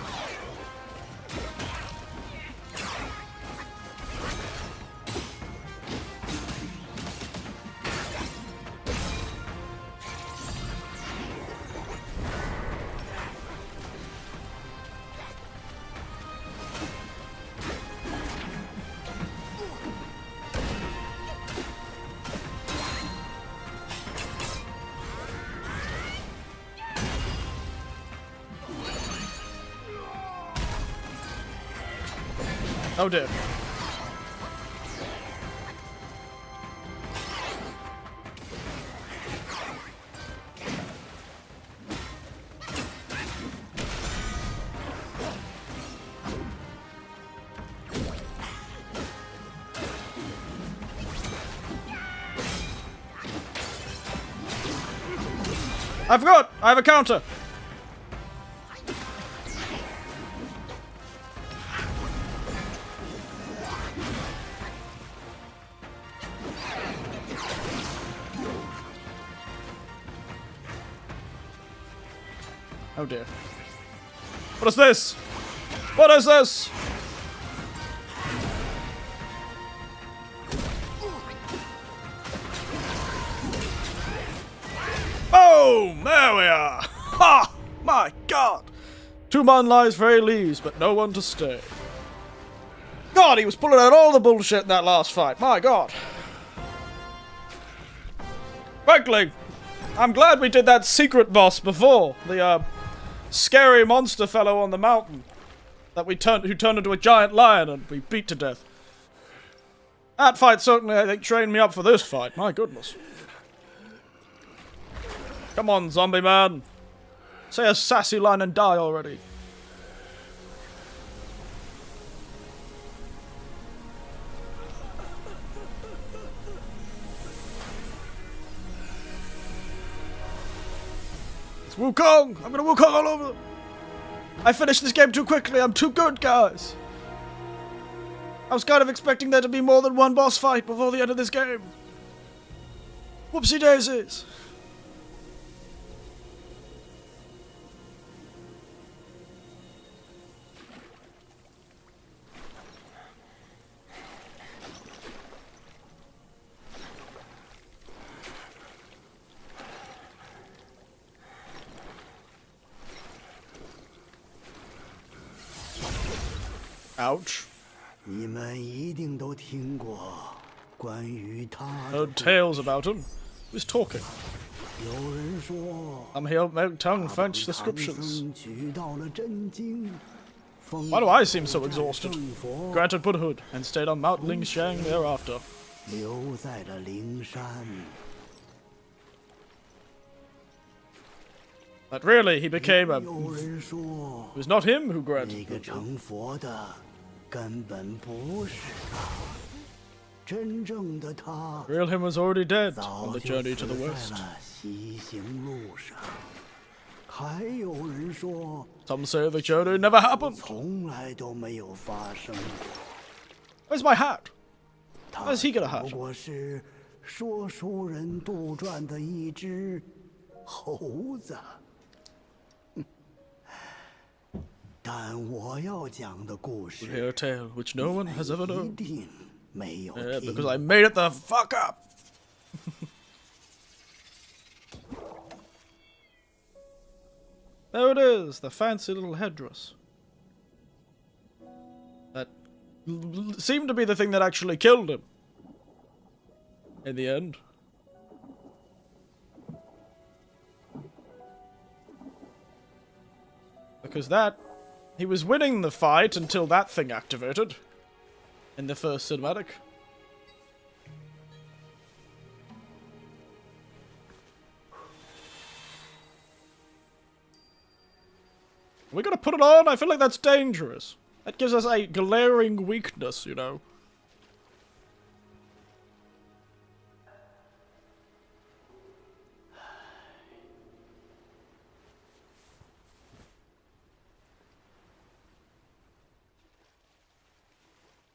Oh dear. I forgot! I have a counter! Oh dear. What is this? What is this? Boom! There we are! Ha! My god! 2 man lies for 8 leaves, but no one to stay. God, he was pulling out all the bullshit in that last fight. My god. Frankly, I'm glad we did that secret boss before. The, scary monster fellow on the mountain. who turned into a giant lion and we beat to death. That fight certainly, I think, trained me up for this fight. My goodness. Come on, zombie man. Say a sassy line and die already. It's Wukong! I'm gonna Wukong all over them! I finished this game too quickly, I'm too good, guys! I was kind of expecting there to be more than one boss fight before the end of this game. Whoopsie daisies! Ouch. 你们一定都听过关于他的 Heard tales about him. Who's talking? 有人说 I'm here tongue 他 French 从唐 descriptions. 僧取到了真经， Why do I seem so exhausted? 正佛 Granted Buddhahood and stayed on Mount Lingshang thereafter. 留在了灵山。 But really, he became a... 有人说 It was not him who 那 granted 个 Buddhahood. 成佛的根本不是他，真正的他 Real him was already dead 早 on the 就 journey to 死 the 在 west. 了西行路上。还有人说 Some say the journey never happened. 从来都没有发生过。 Where's my hat? 他 Where's he got a hat? 不过是说书人杜撰的一只猴子。但我要讲的故 Hear 事 a tale which no one has ever 一 known. 定没有 Yeah, 听 because I made it the fuck up. There it is, the fancy little headdress. That seemed to be the thing that actually killed him. In the end. Because he was winning the fight until that thing activated. In the first cinematic. We gotta put it on? I feel like that's dangerous. That gives us a glaring weakness, you know.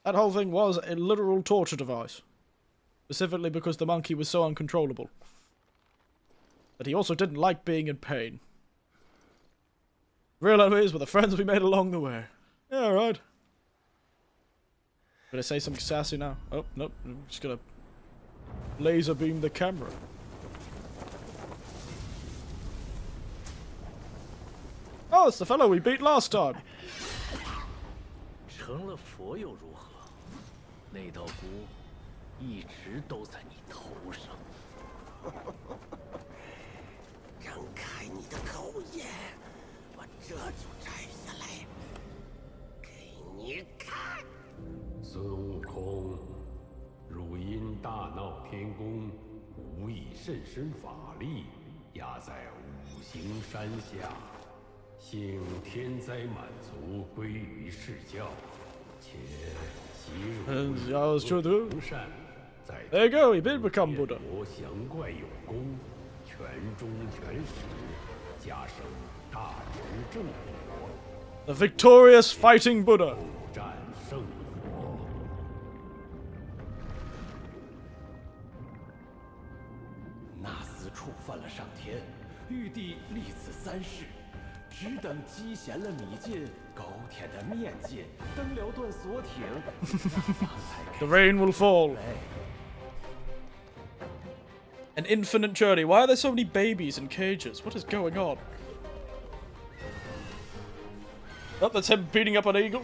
That whole thing was a literal torture device. Specifically because the monkey was so uncontrollable. But he also didn't like being in pain. Real enemies were the friends we made along the way. Yeah, right. Gonna say something sassy now. Oh, nope. I'm just gonna laser beam the camera. Oh, it's the fellow we beat last time. 成了佛又如何？那道箍一直都在你头上。张开你的口眼，我这就摘下来，给你看。孙悟空，汝因大闹天宫，无以甚深法力，压在五行山下，幸天灾满足，归于释教，且昔I was to do. 行善，在 There you go, he did become Buddha. 国降怪有功，全忠全实，加生大仁正果， The victorious fighting Buddha. 战胜佛。 那厮触犯了上天，玉帝立此三世，只等积衔了米剑，高舔的面剑，登辽断锁艇，方才 The rain will fall. An infinite journey. Why are there so many babies in cages? What is going on? Oh, that's him beating up an eagle.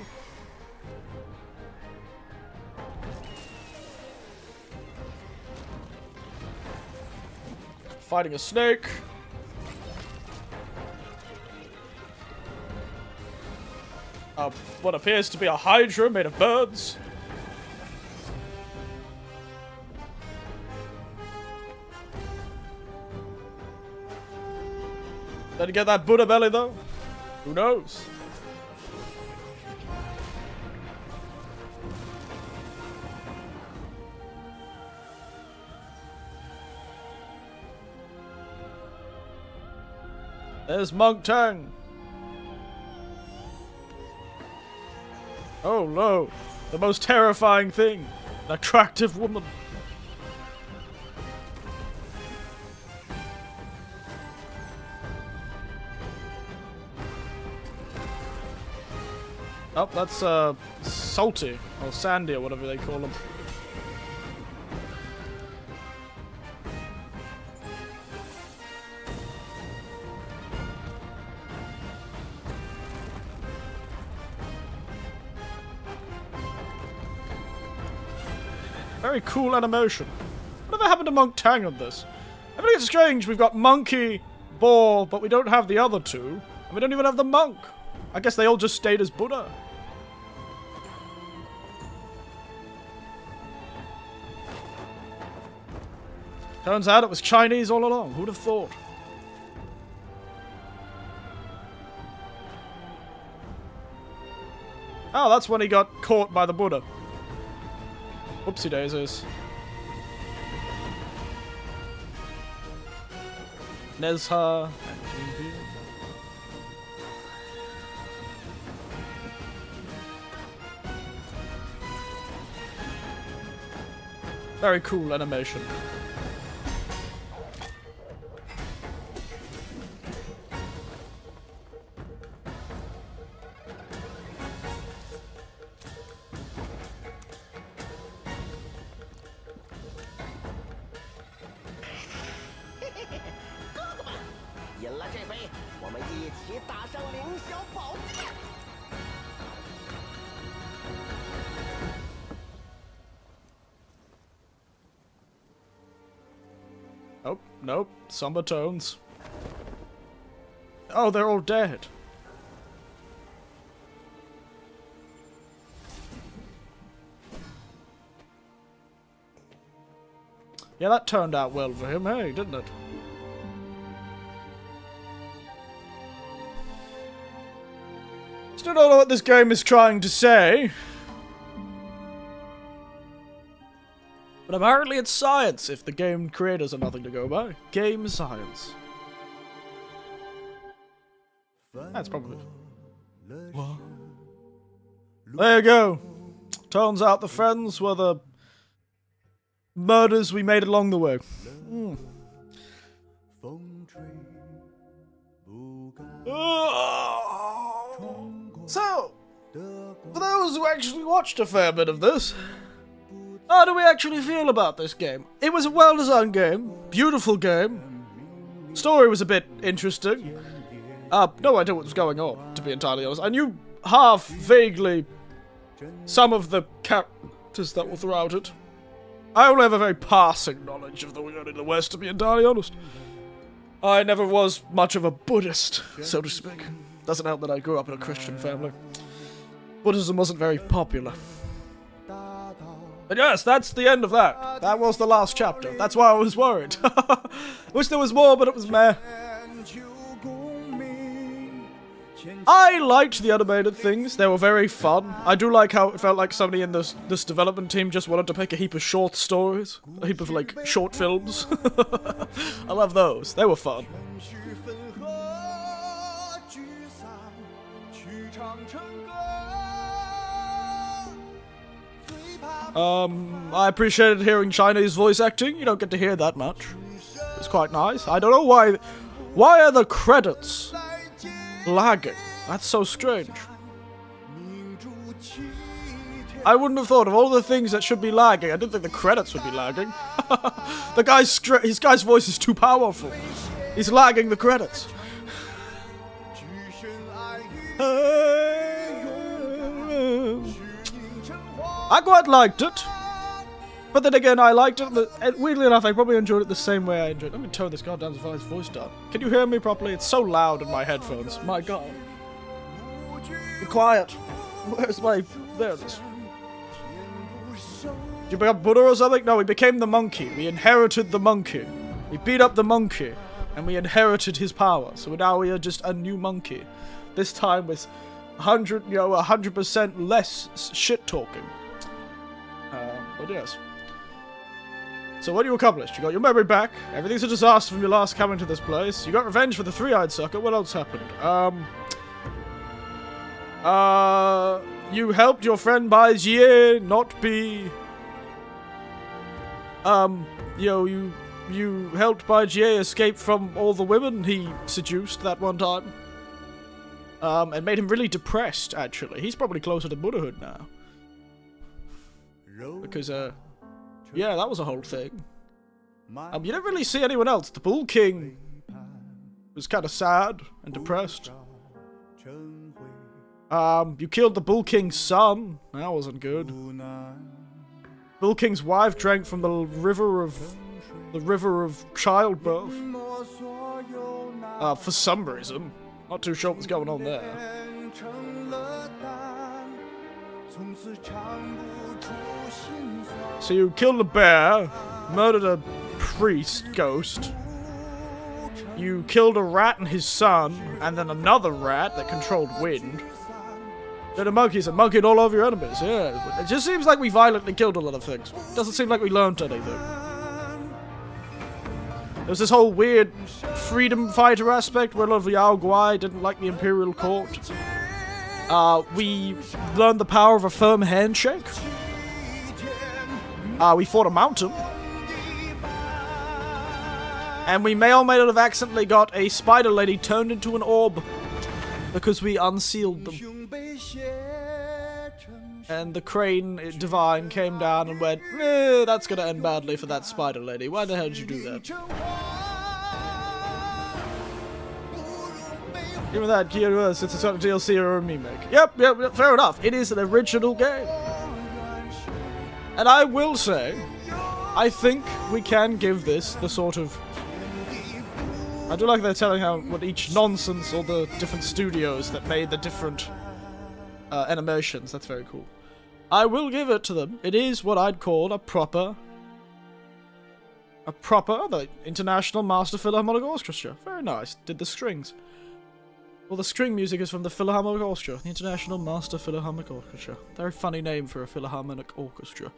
Fighting a snake. what appears to be a hydra made of birds. Did he get that Buddha belly though? Who knows? There's Monk Tang. Oh no, the most terrifying thing. An attractive woman. Oh, that's Salty, or Sandy, or whatever they call them. Very cool animation. Whatever happened to Monk Tang on this? I think it's strange, we've got Monkey, Boar, but we don't have the other two. And we don't even have the Monk. I guess they all just stayed as Buddha. Turns out it was Chinese all along. Who'd have thought? Oh, that's when he got caught by the Buddha. Whoopsie daisies. Nezha. Very cool animation. Nope, nope. Somber tones. Oh, they're all dead. Yeah, that turned out well for him, hey, didn't it? Still don't know what this game is trying to say. But apparently it's science, if the game creators are nothing to go by. Game science. That's probably... What? There you go. Turns out the friends were the murders we made along the way. So, for those who actually watched a fair bit of this, how do we actually feel about this game? It was a well-designed game, beautiful game. Story was a bit interesting. No idea what was going on, to be entirely honest. I knew half, vaguely, some of the characters that were throughout it. I only have a very passing knowledge of the Weird in the West, to be entirely honest. I never was much of a Buddhist, so to speak. Doesn't help that I grew up in a Christian family. Buddhism wasn't very popular. But yes, that's the end of that. That was the last chapter. That's why I was worried. Wish there was more, but it was meh. I liked the animated things. They were very fun. I do like how it felt like somebody in this development team just wanted to make a heap of short stories. A heap of, like, short films. I love those. They were fun. I appreciated hearing Chinese voice acting. You don't get to hear that much. It's quite nice. I don't know why... Why are the credits lagging? That's so strange. I wouldn't have thought of all the things that should be lagging. I didn't think the credits would be lagging. His guy's voice is too powerful. He's lagging the credits. I quite liked it. But then again, I liked it. And weirdly enough, I probably enjoyed it the same way I enjoyed it. Let me tone this goddamn device voice down. Can you hear me properly? It's so loud in my headphones. My god. Be quiet. Where's my... There it is. Did you become Buddha or something? No, we became the monkey. We inherited the monkey. We beat up the monkey, and we inherited his power. So now we are just a new monkey. This time with 100% less shit talking. But yes. So what you accomplished? You got your memory back. Everything's a disaster from your last coming to this place. You got revenge for the three-eyed sucker. What else happened? You helped your friend Bai Jie not be... you helped Bai Jie escape from all the women he seduced that one time. And made him really depressed, actually. He's probably closer to Buddhahood now. Because, yeah, that was a whole thing. You didn't really see anyone else. The Bull King was kind of sad and depressed. You killed the Bull King's son. That wasn't good. Bull King's wife drank from the river of childbirth. For some reason. Not too sure what's going on there. So you killed a bear, murdered a priest ghost. You killed a rat and his son, and then another rat that controlled wind. Then a monkey's and monkeyed all over your enemies, yeah. It just seems like we violently killed a lot of things. Doesn't seem like we learned anything. There was this whole weird freedom fighter aspect where a lot of Yao Guai didn't like the Imperial Court. We learned the power of a firm handshake. We fought a mountain. And we may or may not have accidentally got a spider lady turned into an orb. Because we unsealed them. And the crane divine came down and went, that's gonna end badly for that spider lady. Why the hell did you do that? Give me that, Kira, it's a sort of DLC or a remake. Yep, fair enough. It is an original game. And I will say, I think we can give this the sort of... I do like they're telling what each nonsense or the different studios that made the different animations. That's very cool. I will give it to them. It is what I'd call a proper, the International Master Philharmonic Orchestra. Very nice. Did the strings. Well, the string music is from the Philharmonic Orchestra, the International Master Philharmonic Orchestra. Very funny name for a Philharmonic Orchestra.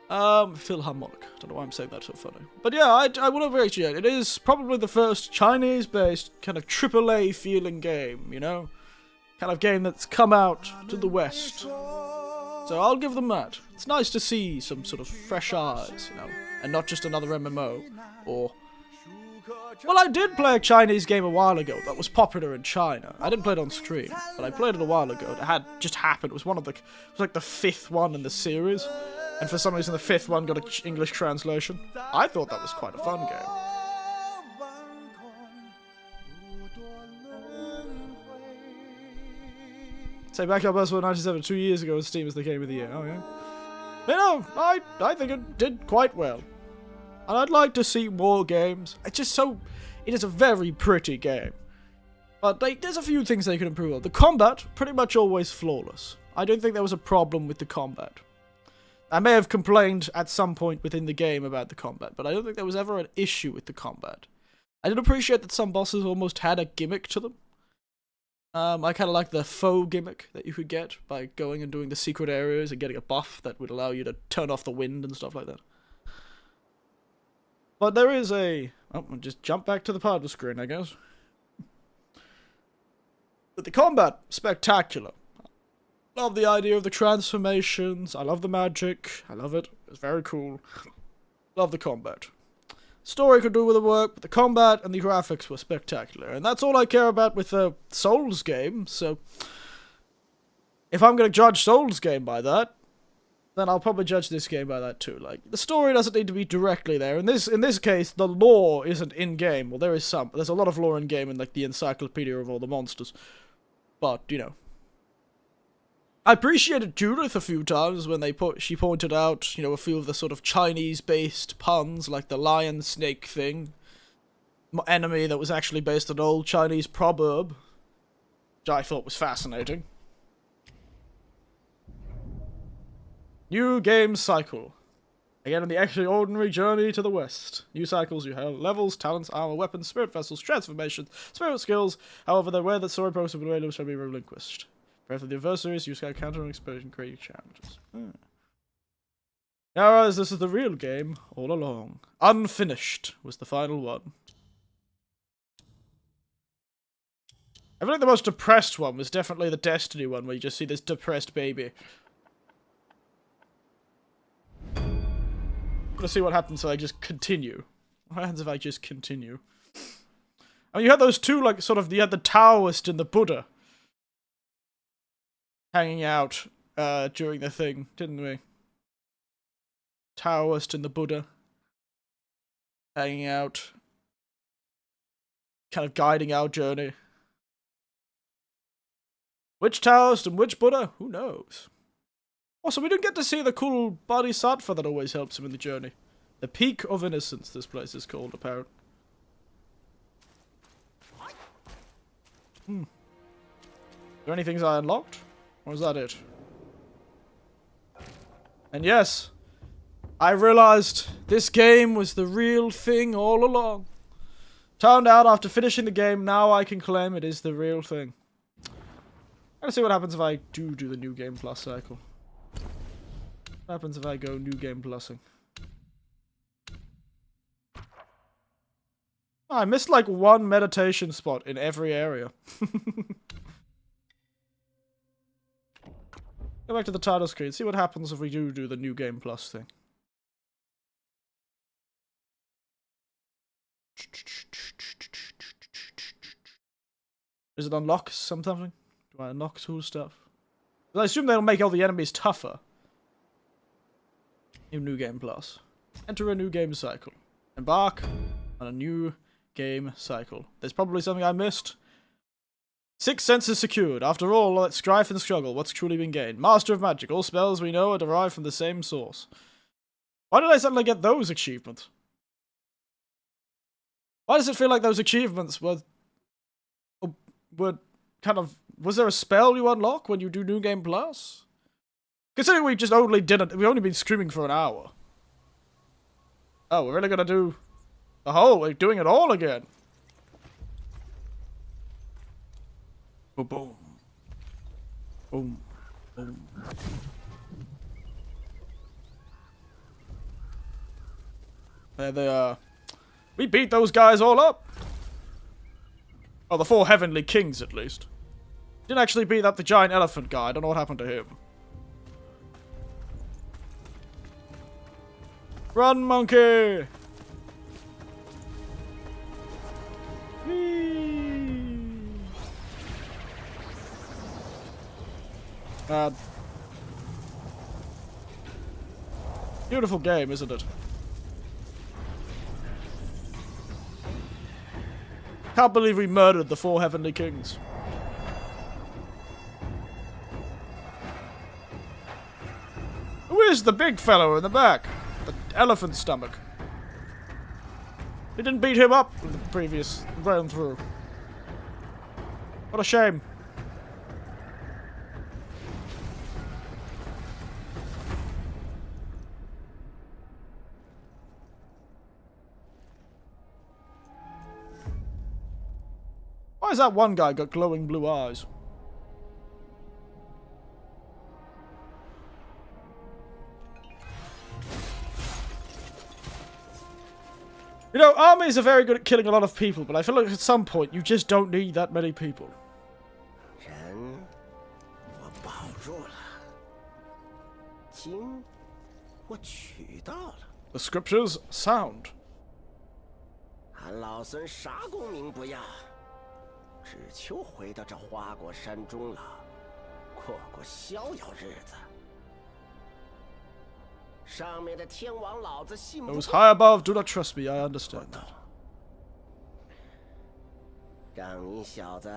Philharmonic. Don't know why I'm saying that so funny. But yeah, I would appreciate it. It is probably the first Chinese-based kind of AAA feeling game, you know? Kind of game that's come out to the West. So I'll give them that. It's nice to see some sort of fresh eyes, you know? And not just another MMO. Or... Well, I did play a Chinese game a while ago that was popular in China. I didn't play it on stream, but I played it a while ago. It had just happened. It was like the 5th one in the series. And for some reason, the 5th one got an English translation. I thought that was quite a fun game. Say Backup Bus 97 2 years ago on Steam as the game of the year. Oh, yeah. You know, I think it did quite well. And I'd like to see more games. It's just so... It is a very pretty game. But there's a few things they could improve on. The combat, pretty much always flawless. I don't think there was a problem with the combat. I may have complained at some point within the game about the combat, but I don't think there was ever an issue with the combat. I did appreciate that some bosses almost had a gimmick to them. I kind of like the faux gimmick that you could get by going and doing the secret areas and getting a buff that would allow you to turn off the wind and stuff like that. But there is a... Oh, I'll just jump back to the partner screen, I guess. But the combat, spectacular. Love the idea of the transformations. I love the magic. I love it. It's very cool. Love the combat. Story could do with the work, but the combat and the graphics were spectacular. And that's all I care about with a Souls game, so... If I'm going to judge Souls game by that, then I'll probably judge this game by that too. Like, the story doesn't need to be directly there. In this case, the lore isn't in-game. Well, there is some. There's a lot of lore in-game in, like, the encyclopedia of all the monsters. But, you know... I appreciated Judith a few times when she pointed out, you know, a few of the sort of Chinese-based puns, like the lion snake thing. Enemy that was actually based on an old Chinese proverb, which I thought was fascinating. New game cycle. Again on the extraordinary journey to the west. New cycles, you have levels, talents, armor, weapons, spirit vessels, transformations, spirit skills. However, the way that story progress will be shall be relinquished. Pray for the adversaries, use counter and explosion, creating challenges. Now, as this is the real game all along. Unfinished was the final one. I feel like the most depressed one was definitely the Destiny one, where you just see this depressed baby. I'm gonna see what happens if I just continue. What happens if I just continue? I mean, you had those two, like, sort of, you had the Taoist and the Buddha hanging out during the thing, didn't we? Taoist and the Buddha hanging out, kind of guiding our journey. Which Taoist and which Buddha? Who knows? Also, we didn't get to see the cool bodhisattva that always helps him in the journey. The Peak of Innocence, this place is called, apparently. Are there any things I unlocked? Or is that it? And yes, I realized this game was the real thing all along. Turned out, after finishing the game, now I can claim it is the real thing. Let's see what happens if I do the New Game Plus cycle. What happens if I go New Game Plusing? Oh, I missed like one meditation spot in every area. Go back to the title screen, see what happens if we do the New Game Plus thing. Does it unlock something? Do I unlock cool stuff? I assume they'll make all the enemies tougher. New Game Plus. Enter a new game cycle. Embark on a new game cycle. There's probably something I missed. 6 senses secured. After all that strife and struggle, what's truly been gained? Master of Magic. All spells we know are derived from the same source. Why did I suddenly get those achievements? Why does it feel like those achievements were kind of... Was there a spell you unlock when you do New Game Plus? Considering we've only been streaming for an hour. Oh, we're really gonna do the whole, we're doing it all again. Boom, boom. Boom, boom. There they are. We beat those guys all up. Oh, the 4 Heavenly Kings, at least. Didn't actually beat up the giant elephant guy. I don't know what happened to him. Run, monkey! Beautiful game, isn't it? Can't believe we murdered the 4 Heavenly Kings. Who is the big fellow in the back? The elephant stomach. We didn't beat him up in the previous round through. What a shame. Why has that one guy got glowing blue eyes? You know, armies are very good at killing a lot of people, but I feel like at some point you just don't need that many people. The scriptures sound. 俺老孙啥功名不要，只求回到这花果山中了，过过逍遥日子。上面的天王老子信不过。 Those high above do not trust me, I understand that. 让你小子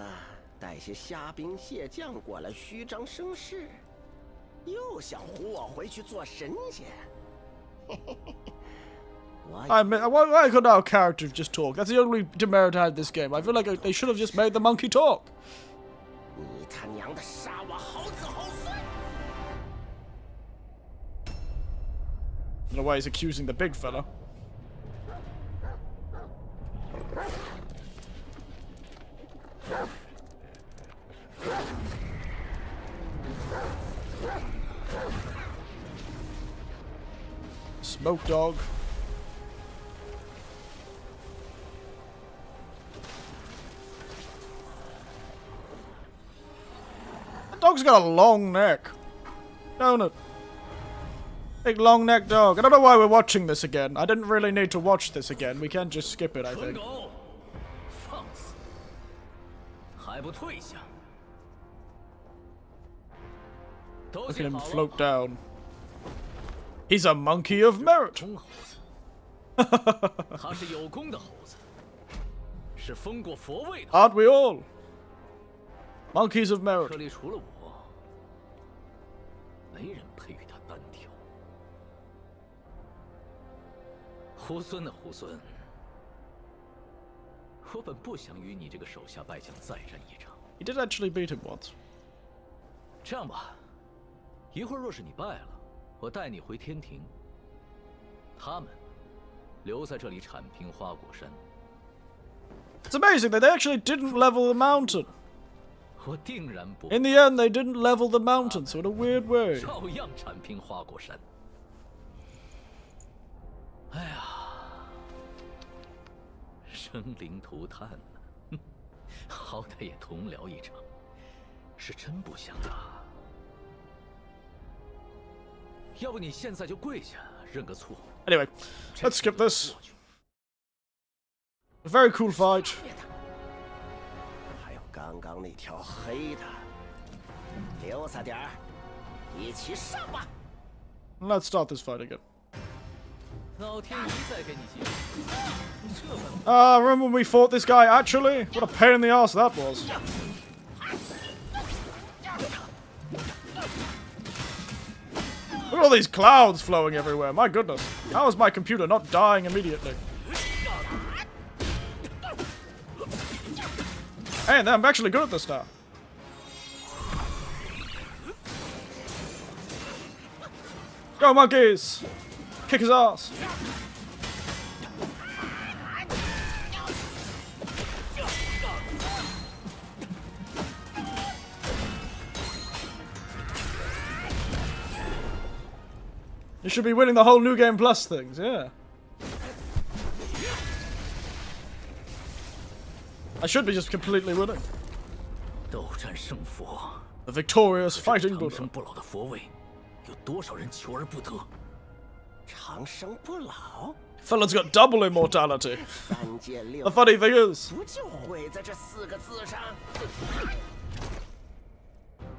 带些虾兵蟹将过来虚张声势，又想唬我回去做神仙。I mean, why couldn't our character just talk? That's the only demerit I had this game. I feel like they should have just made the monkey talk. 你他娘的杀我好子好孙！ In a way, he's accusing the big fella. Smoke dog. That dog's got a long neck. Don't it? Big long neck dog. I don't know why we're watching this again. I didn't really need to watch this again. We can just skip it, I think. Look at him float down. He's a monkey of merit. Aren't we all? Monkeys of merit. 猢狲啊，猢狲！我本不想与你这个手下败将再战一场。He did actually beat him once. 这样吧，一会儿若是你败了，我带你回天庭。他们留在这里铲平花果山。It's amazing that they actually didn't level the mountain. 我定然不。In the end, they didn't level the mountain, so in a weird way. 照样铲平花果山。哎呀！ 生灵涂炭呢，好歹也同僚一场，是真不想啊。要不你现在就跪下认个错。Anyway, let's skip this. A very cool fight. 还有刚刚那条黑的，留下点儿，一起上吧。Let's start this fight again. 老天一再给你机会，这般。Remember when we fought this guy actually? What a pain in the ass that was. Look at all these clouds flowing everywhere. My goodness. How is my computer not dying immediately? Hey, I'm actually good at this now. Go monkeys! Kick his ass! You should be winning the whole New Game Plus things, yeah. I should be just completely winning. The victorious fighting Buddha. 有多少人求而不得？ 长生不老 Fella's got double immortality. 三界六 The funny thing is, 不就毁在这四个字上？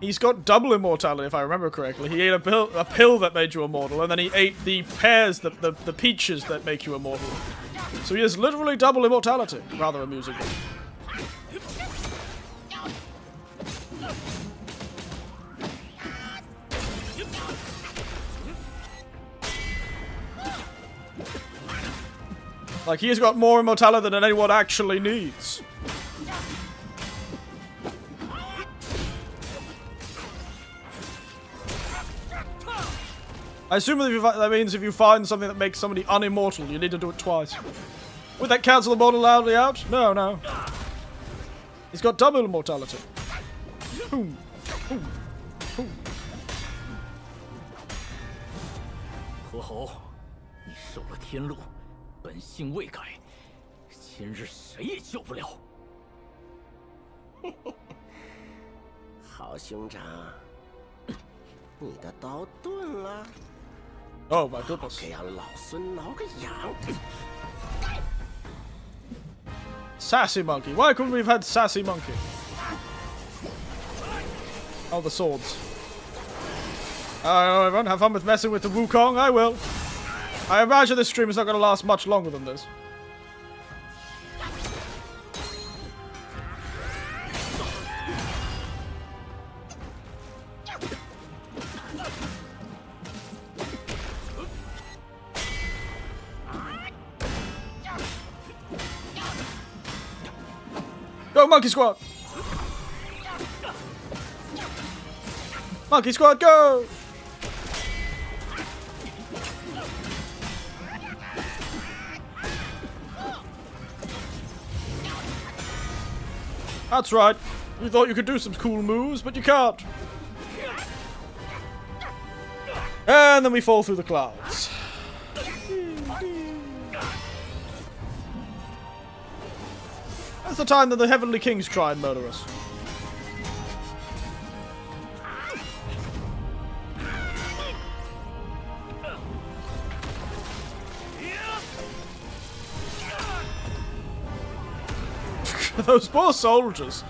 he's got double immortality, if I remember correctly. He ate a pill that made you immortal, and then he ate the pears, the peaches that make you immortal. So he has literally double immortality. Rather amusing. Like, he's got more immortality than anyone actually needs. I assume that means if you find something that makes somebody unimmortal, you need to do it twice. Would that cancel the mortal loudly out? No, no. He's got double immortality. Boom. Boom. Boom. 何侯，你受了天禄。 本性未改，今日谁也救不了。好兄长，你的刀钝了。 Oh my goodness! 给俺老孙挠个痒。 Sassy monkey. Why couldn't we have had sassy monkey? Oh, the swords. Alright, everyone, have fun with messing with the Wukong. I will. I imagine this stream is not going to last much longer than this. Go, Monkey Squad! Monkey Squad, go! That's right. You thought you could do some cool moves, but you can't. And then we fall through the clouds. That's the time that the Heavenly Kings try and murder us. Those poor soldiers.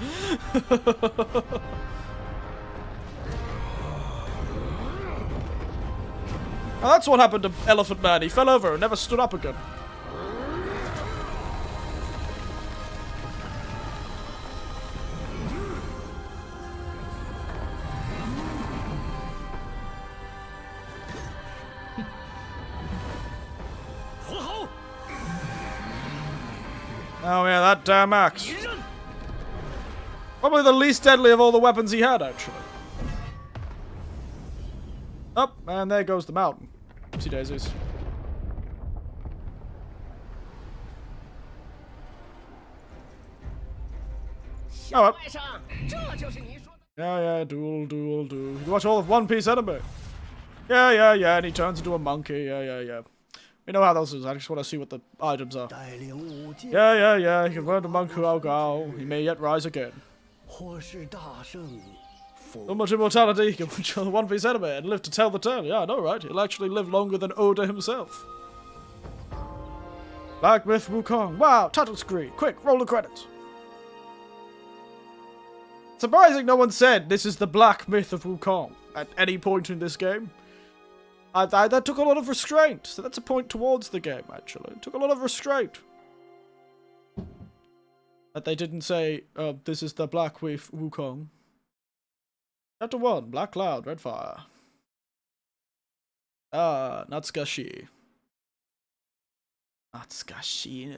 Now that's what happened to Elephant Man. He fell over and never stood up again. Oh yeah, that damn axe. Probably the least deadly of all the weapons he had, actually. Oh, and there goes the mountain. Oopsie daisies. Oh, well. Yeah, duel. You watch all of One Piece anime. Yeah, and he turns into a monkey. Yeah. We know how those is. I just want to see what the items are. Yeah. He can learn to monk Hao Gao. He may yet rise again. So much immortality, he can watch the One Piece anime and live to tell the tale. Yeah, I know, right? He'll actually live longer than Oda himself. Black Myth Wukong. Wow, title screen. Quick, roll the credits. Surprising no one said this is the Black Myth of Wukong at any point in this game. That took a lot of restraint, so that's a point towards the game, actually. It took a lot of restraint. That they didn't say, this is the Black Myth Wukong. Chapter 1, Black Cloud, Red Fire. Ah, Natsukashi. Natsukashi ne.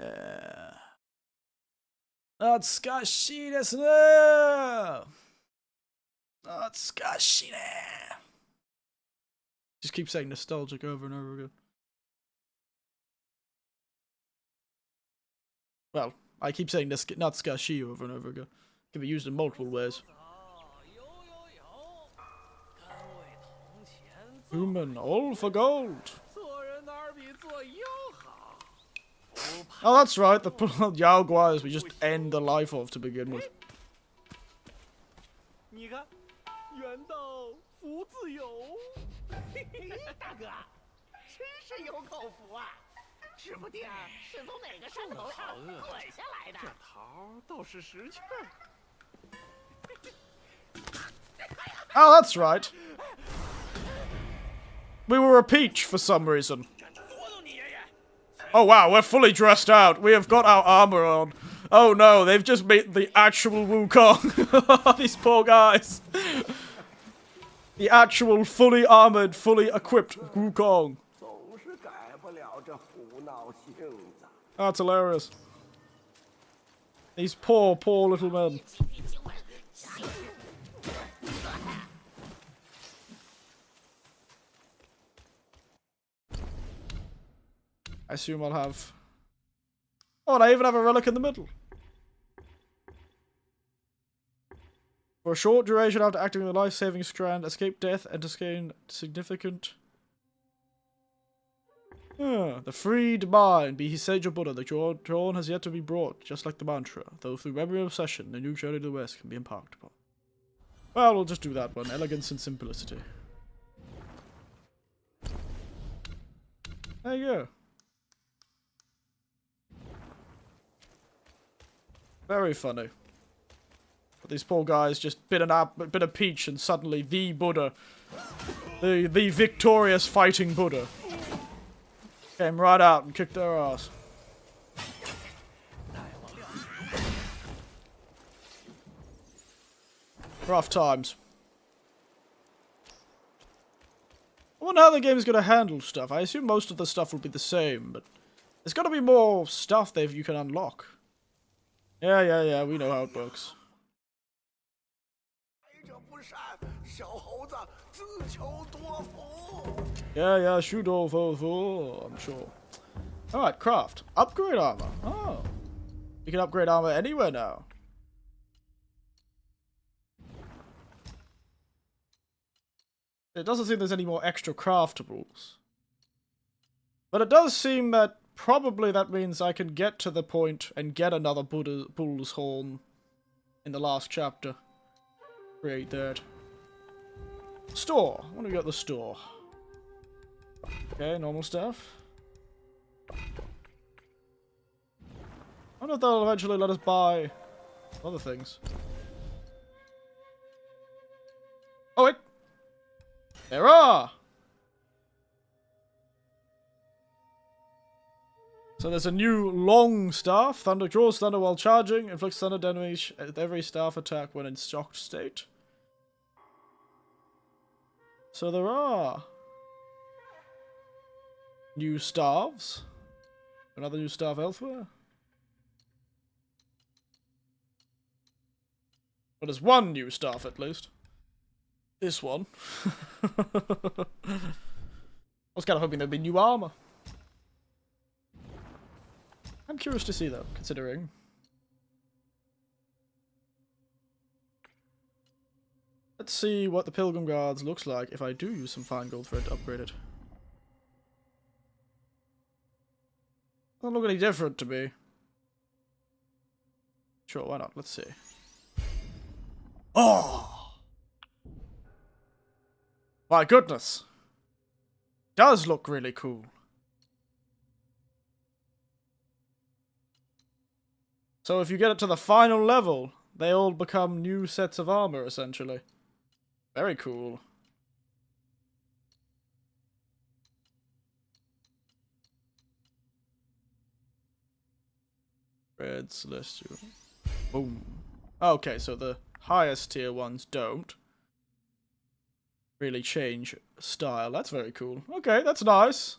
Natsukashi desu ne. Natsukashi ne. Just keep saying nostalgic over and over again. Well, I keep saying Natsukashi over and over again. It can be used in multiple ways. Human, all for gold. Oh, that's right. The Yao Guais we just end the life of to begin with. 大哥，真是有口福啊！指不定是从哪个山头上滚下来的。这桃倒是识趣。Oh, that's right. We were a peach for some reason. Oh wow, we're fully dressed out. We have got our armor on. Oh no, they've just made the actual Wukong. These poor guys. The actual fully armored, fully equipped Wukong. That's hilarious. These poor little men. I assume I'll have... Oh, and I even have a relic in the middle. For a short duration after activating the life-saving strand, escape death and to gain significant... the freed mind, be he sage or Buddha, the dawn has yet to be brought, just like the mantra, though through memory of obsession, the new journey to the west can be embarked upon. Well, we'll just do that one, elegance and simplicity. There you go. Very funny. But these poor guys just bit a peach and suddenly the Buddha, the victorious fighting Buddha, came right out and kicked their ass. Rough times. I wonder how the game is going to handle stuff. I assume most of the stuff will be the same, but there's got to be more stuff that you can unlock. Yeah, we know how it works. Yeah, Shudo Fo, I'm sure. Alright, craft. Upgrade armor. Oh. You can upgrade armor anywhere now. It doesn't seem there's any more extra craftables. But it does seem that probably that means I can get to the point and get another bull's horn in the last chapter. Create that. Store. What do we got at the store? Okay, normal stuff. I wonder if they'll eventually let us buy other things. Oh wait! There are! So there's a new long staff. Thunder draws thunder while charging. Inflicts thunder damage at every staff attack when in shocked state. So there are new staffs. Another new staff elsewhere. But there's one new staff at least. This one. I was kind of hoping there'd be new armor. I'm curious to see though, considering. Let's see what the Pilgrim Guards looks like if I do use some fine gold thread to upgrade it. Doesn't look any different to me. Sure, why not? Let's see. Oh! My goodness! Does look really cool. So if you get it to the final level, they all become new sets of armor, essentially. Very cool. Red Celestial. Boom. Okay, so the highest tier ones don't really change style. That's very cool. Okay, that's nice.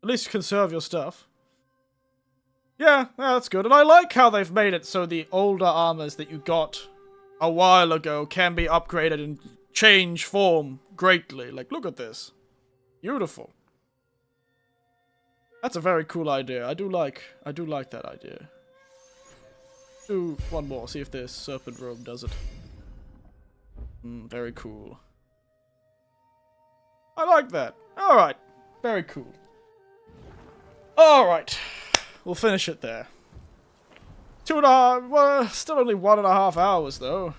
At least conserve your stuff. Yeah, that's good. And I like how they've made it so the older armors that you got a while ago can be upgraded and change form greatly. Like, look at this. Beautiful. That's a very cool idea. I do like that idea. Do one more, see if this serpent robe does it. Very cool. I like that. Alright. Very cool. Alright. We'll finish it there. 2.5, well, still only 1.5 hours though.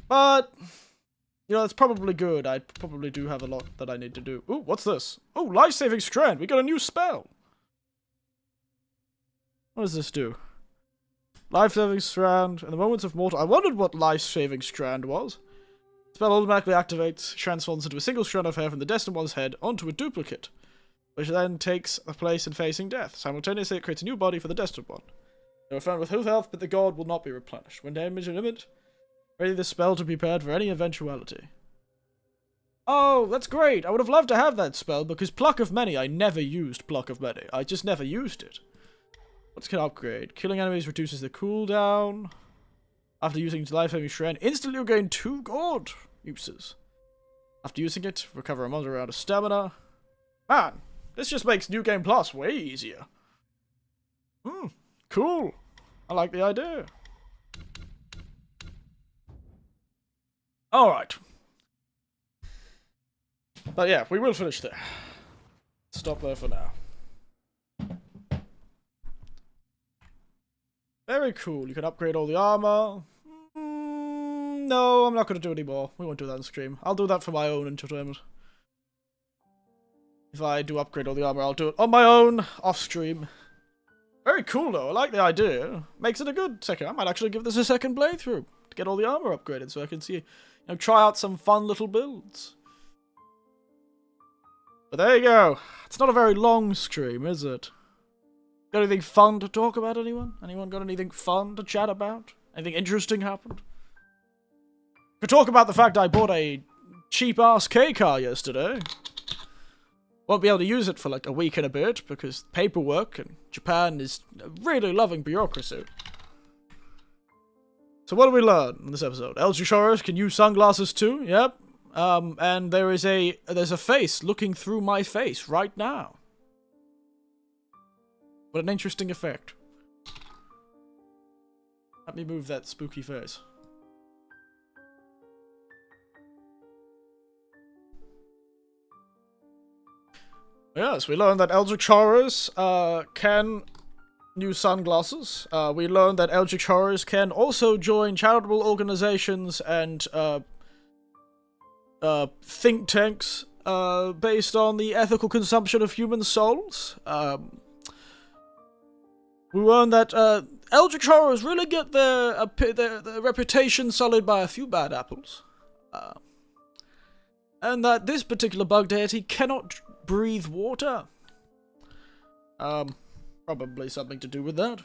But, you know, it's probably good. I probably do have a lot that I need to do. Ooh, what's this? Oh, life-saving strand. We got a new spell. What does this do? Life-saving strand. In the moments of mortal... I wondered what life-saving strand was. Spell automatically activates, transforms into a single strand of hair from the destined one's head onto a duplicate, which then takes a place in facing death. Simultaneously, it creates a new body for the destined one. They are found with health, but the god will not be replenished. When damaged and image, ready the spell to be prepared for any eventuality. Oh, that's great. I would have loved to have that spell, because Pluck of Many, I never used Pluck of Many. I just never used it. What's can upgrade? Killing enemies reduces the cooldown. After using life-saving strand, instantly you gain 2 gold uses. After using it, recover a moderate amount of stamina. Man, this just makes New Game Plus way easier. Cool. I like the idea. Alright. But yeah, we will finish there. Stop there for now. Very cool. You can upgrade all the armor. No, I'm not going to do any more. We won't do that on stream. I'll do that for my own entertainment. If I do upgrade all the armor, I'll do it on my own, off stream. Very cool though. I like the idea. Makes it a good second. I might actually give this a second playthrough to get all the armor upgraded, so I can see, you know, try out some fun little builds. But there you go. It's not a very long stream, is it? Got anything fun to talk about, anyone? Anyone got anything fun to chat about? Anything interesting happened? Could talk about the fact I bought a cheap-ass K-car yesterday. Won't be able to use it for like a week and a bit, because paperwork, and Japan is really loving bureaucracy. So what did we learn in this episode? El Jushoras can use sunglasses too, yep. And there's a face looking through my face right now. What an interesting effect. Let me move that spooky face. Yes, we learned that Eldritch Horrors can use sunglasses. We learned that Eldritch Horrors can also join charitable organizations and think tanks based on the ethical consumption of human souls. We learned that Eldritch Horrors really get their reputation sullied by a few bad apples. And that this particular bug deity cannot breathe water. Probably something to do with that.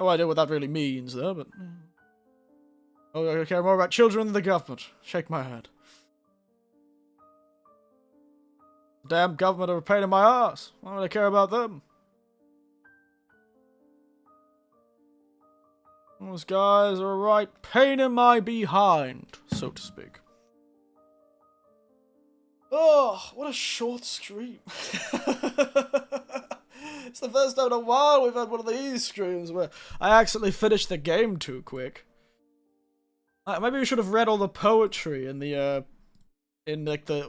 No idea what that really means, though, but... Oh, I care more about children than the government. Shake my head. Damn government are a pain in my ass. Why would I care about them? Those guys are a right pain in my behind, so to speak. Oh, what a short stream. It's the first time in a while we've had one of these streams where I accidentally finished the game too quick. Maybe we should have read all the poetry in the,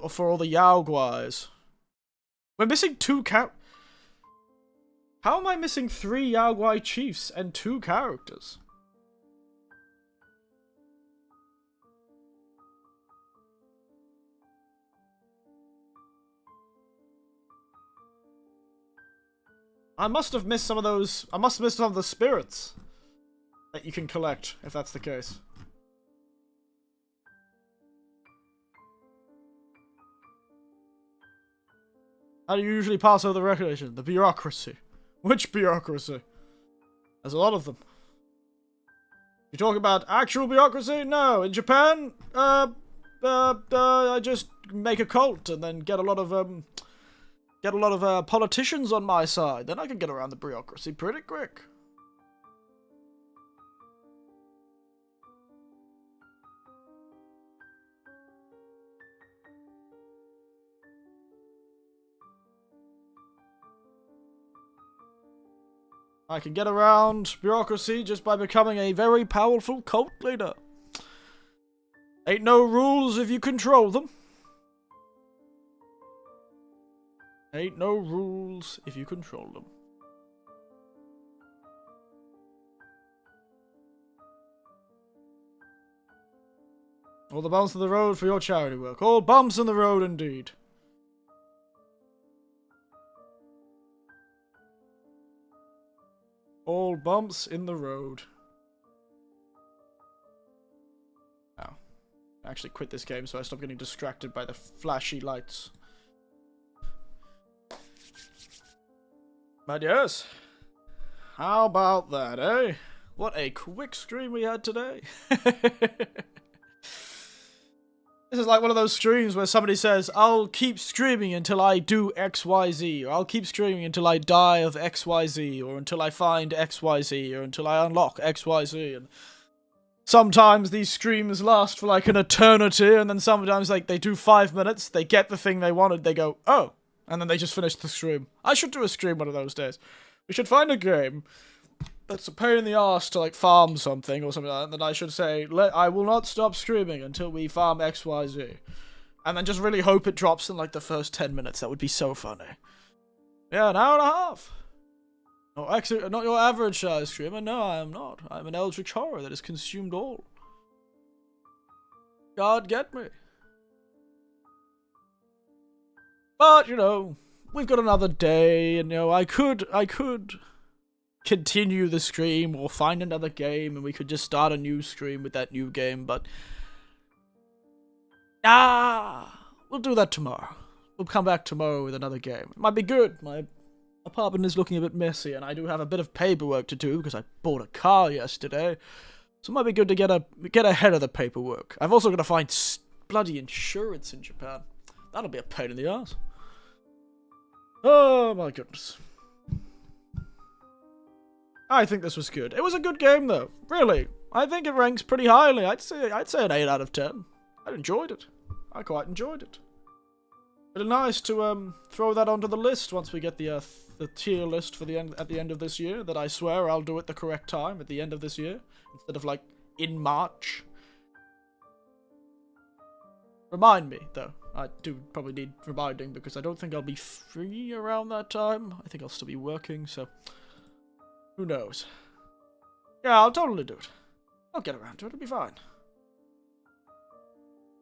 for all the Yao Guais. We're missing 2 How am I missing 3 Yao Guai chiefs and 2 characters? I must have missed some of those. I must have missed some of the spirits that you can collect, if that's the case. How do you usually pass over the recognition? The bureaucracy. Which bureaucracy? There's a lot of them. You talk about actual bureaucracy? No. In Japan, I just make a cult and then get a lot of politicians on my side. Then I can get around the bureaucracy pretty quick. I can get around bureaucracy just by becoming a very powerful cult leader. Ain't no rules if you control them. Ain't no rules if you control them. All the bumps in the road for your charity work. All bumps in the road indeed. All bumps in the road. Oh. I actually quit this game so I stop getting distracted by the flashy lights. But yes. How about that, eh? What a quick stream we had today. This is like one of those streams where somebody says, I'll keep streaming until I do XYZ, or I'll keep streaming until I die of XYZ, or until I find XYZ, or until I unlock XYZ, and sometimes these streams last for like an eternity, and then sometimes like they do 5 minutes, they get the thing they wanted, they go, oh, and then they just finish the stream. I should do a stream one of those days. We should find a game that's a pain in the arse to like farm something or something like that, and then I should say, I will not stop streaming until we farm XYZ. And then just really hope it drops in like the first 10 minutes. That would be so funny. Yeah, an hour and a half. No, actually, not your average streamer. No, I am not. I'm an eldritch horror that has consumed all. God get me. But, you know, we've got another day, and, you know, I could continue the stream or find another game and we could just start a new stream with that new game, but we'll do that tomorrow. We'll come back tomorrow with another game. It might be good. My apartment is looking a bit messy and I do have a bit of paperwork to do because I bought a car yesterday, so it might be good to get ahead of the paperwork. I've also got to find bloody insurance in Japan. That'll be a pain in the ass. Oh my goodness. I think this was good. It was a good game, though. Really. I think it ranks pretty highly. I'd say an 8 out of 10. I enjoyed it. I quite enjoyed it. It's nice to throw that onto the list once we get the tier list for at the end of this year. That I swear I'll do it the correct time at the end of this year instead of like in March. Remind me, though. I do probably need reminding because I don't think I'll be free around that time. I think I'll still be working, so who knows. Yeah, I'll totally do it. I'll get around to it. It'll be fine.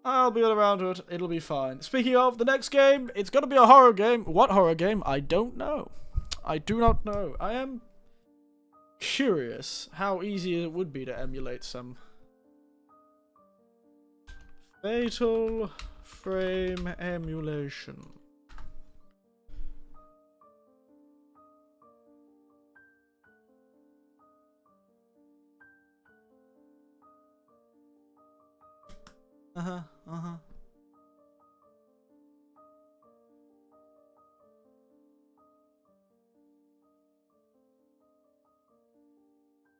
I'll be around to it. It'll be fine. Speaking of the next game, it's going to be a horror game. What horror game? I don't know. I do not know. I am curious how easy it would be to emulate some Fatal Frame emulation.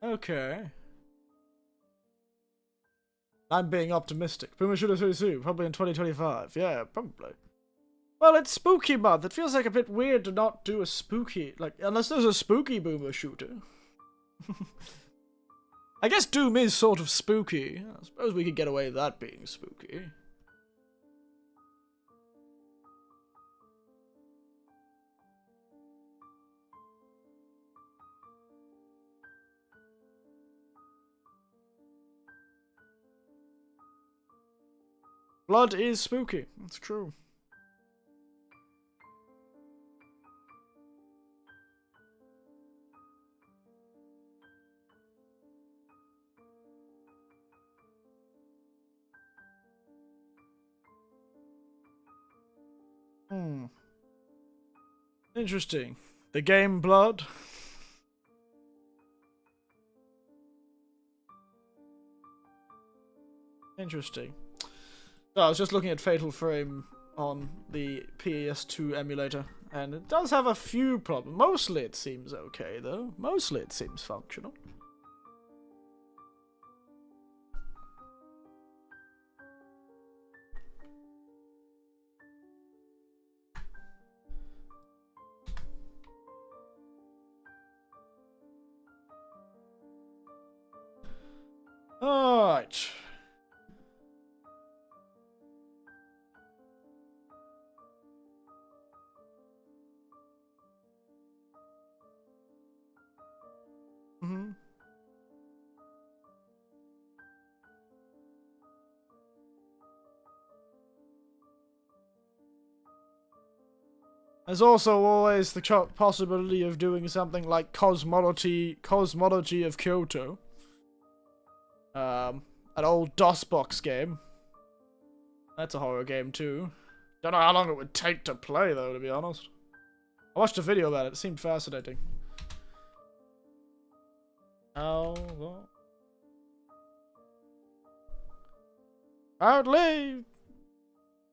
Okay. I'm being optimistic. Boomer Shooter 32, probably in 2025. Yeah, probably. Well, it's spooky month. It feels like a bit weird to not do a spooky, like, unless there's a spooky Boomer Shooter. I guess Doom is sort of spooky. I suppose we could get away with that being spooky. Blood is spooky. That's true. Interesting. The game Blood. Interesting. So I was just looking at Fatal Frame on the PS2 emulator, and it does have a few problems. Mostly it seems okay, though. Mostly it seems functional. Alright. There's also always the possibility of doing something like Cosmology of Kyoto. An old DOSBox game. That's a horror game too. Don't know how long it would take to play though, to be honest. I watched a video about it. It seemed fascinating. How long? Apparently,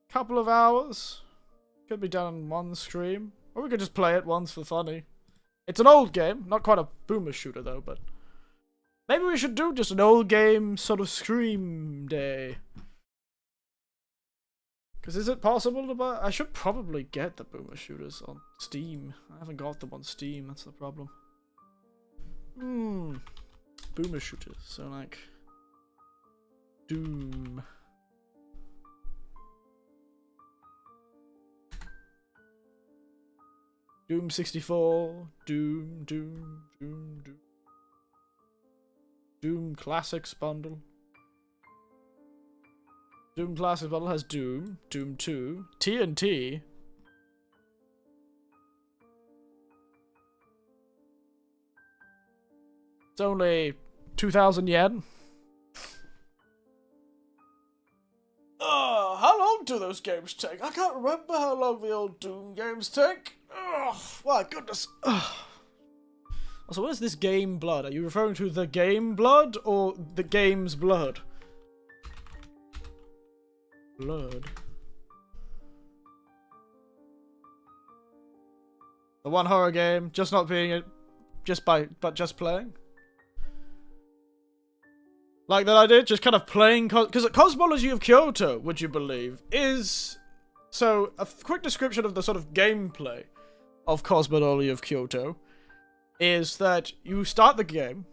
couple of hours. Could be done in one stream. Or we could just play it once for funny. It's an old game. Not quite a boomer shooter though, but maybe we should do just an old game sort of stream day. Because is it possible to buy? I should probably get the boomer shooters on Steam. I haven't got them on Steam. That's the problem. Boomer shooters. So like Doom. Doom 64, Doom Classics bundle. Doom Classics bundle has Doom 2, TNT. It's only 2,000 yen. How long do those games take? I can't remember how long the old Doom games take. Oh, my goodness. Also, what is this game Blood? Are you referring to the game Blood or the game's Blood? Blood. The one horror game, just not being it, but just playing. Like that I did, just kind of playing, because Cosmology of Kyoto, would you believe, is, so, a quick description of the sort of gameplay of Cosmology of Kyoto is that you start the game,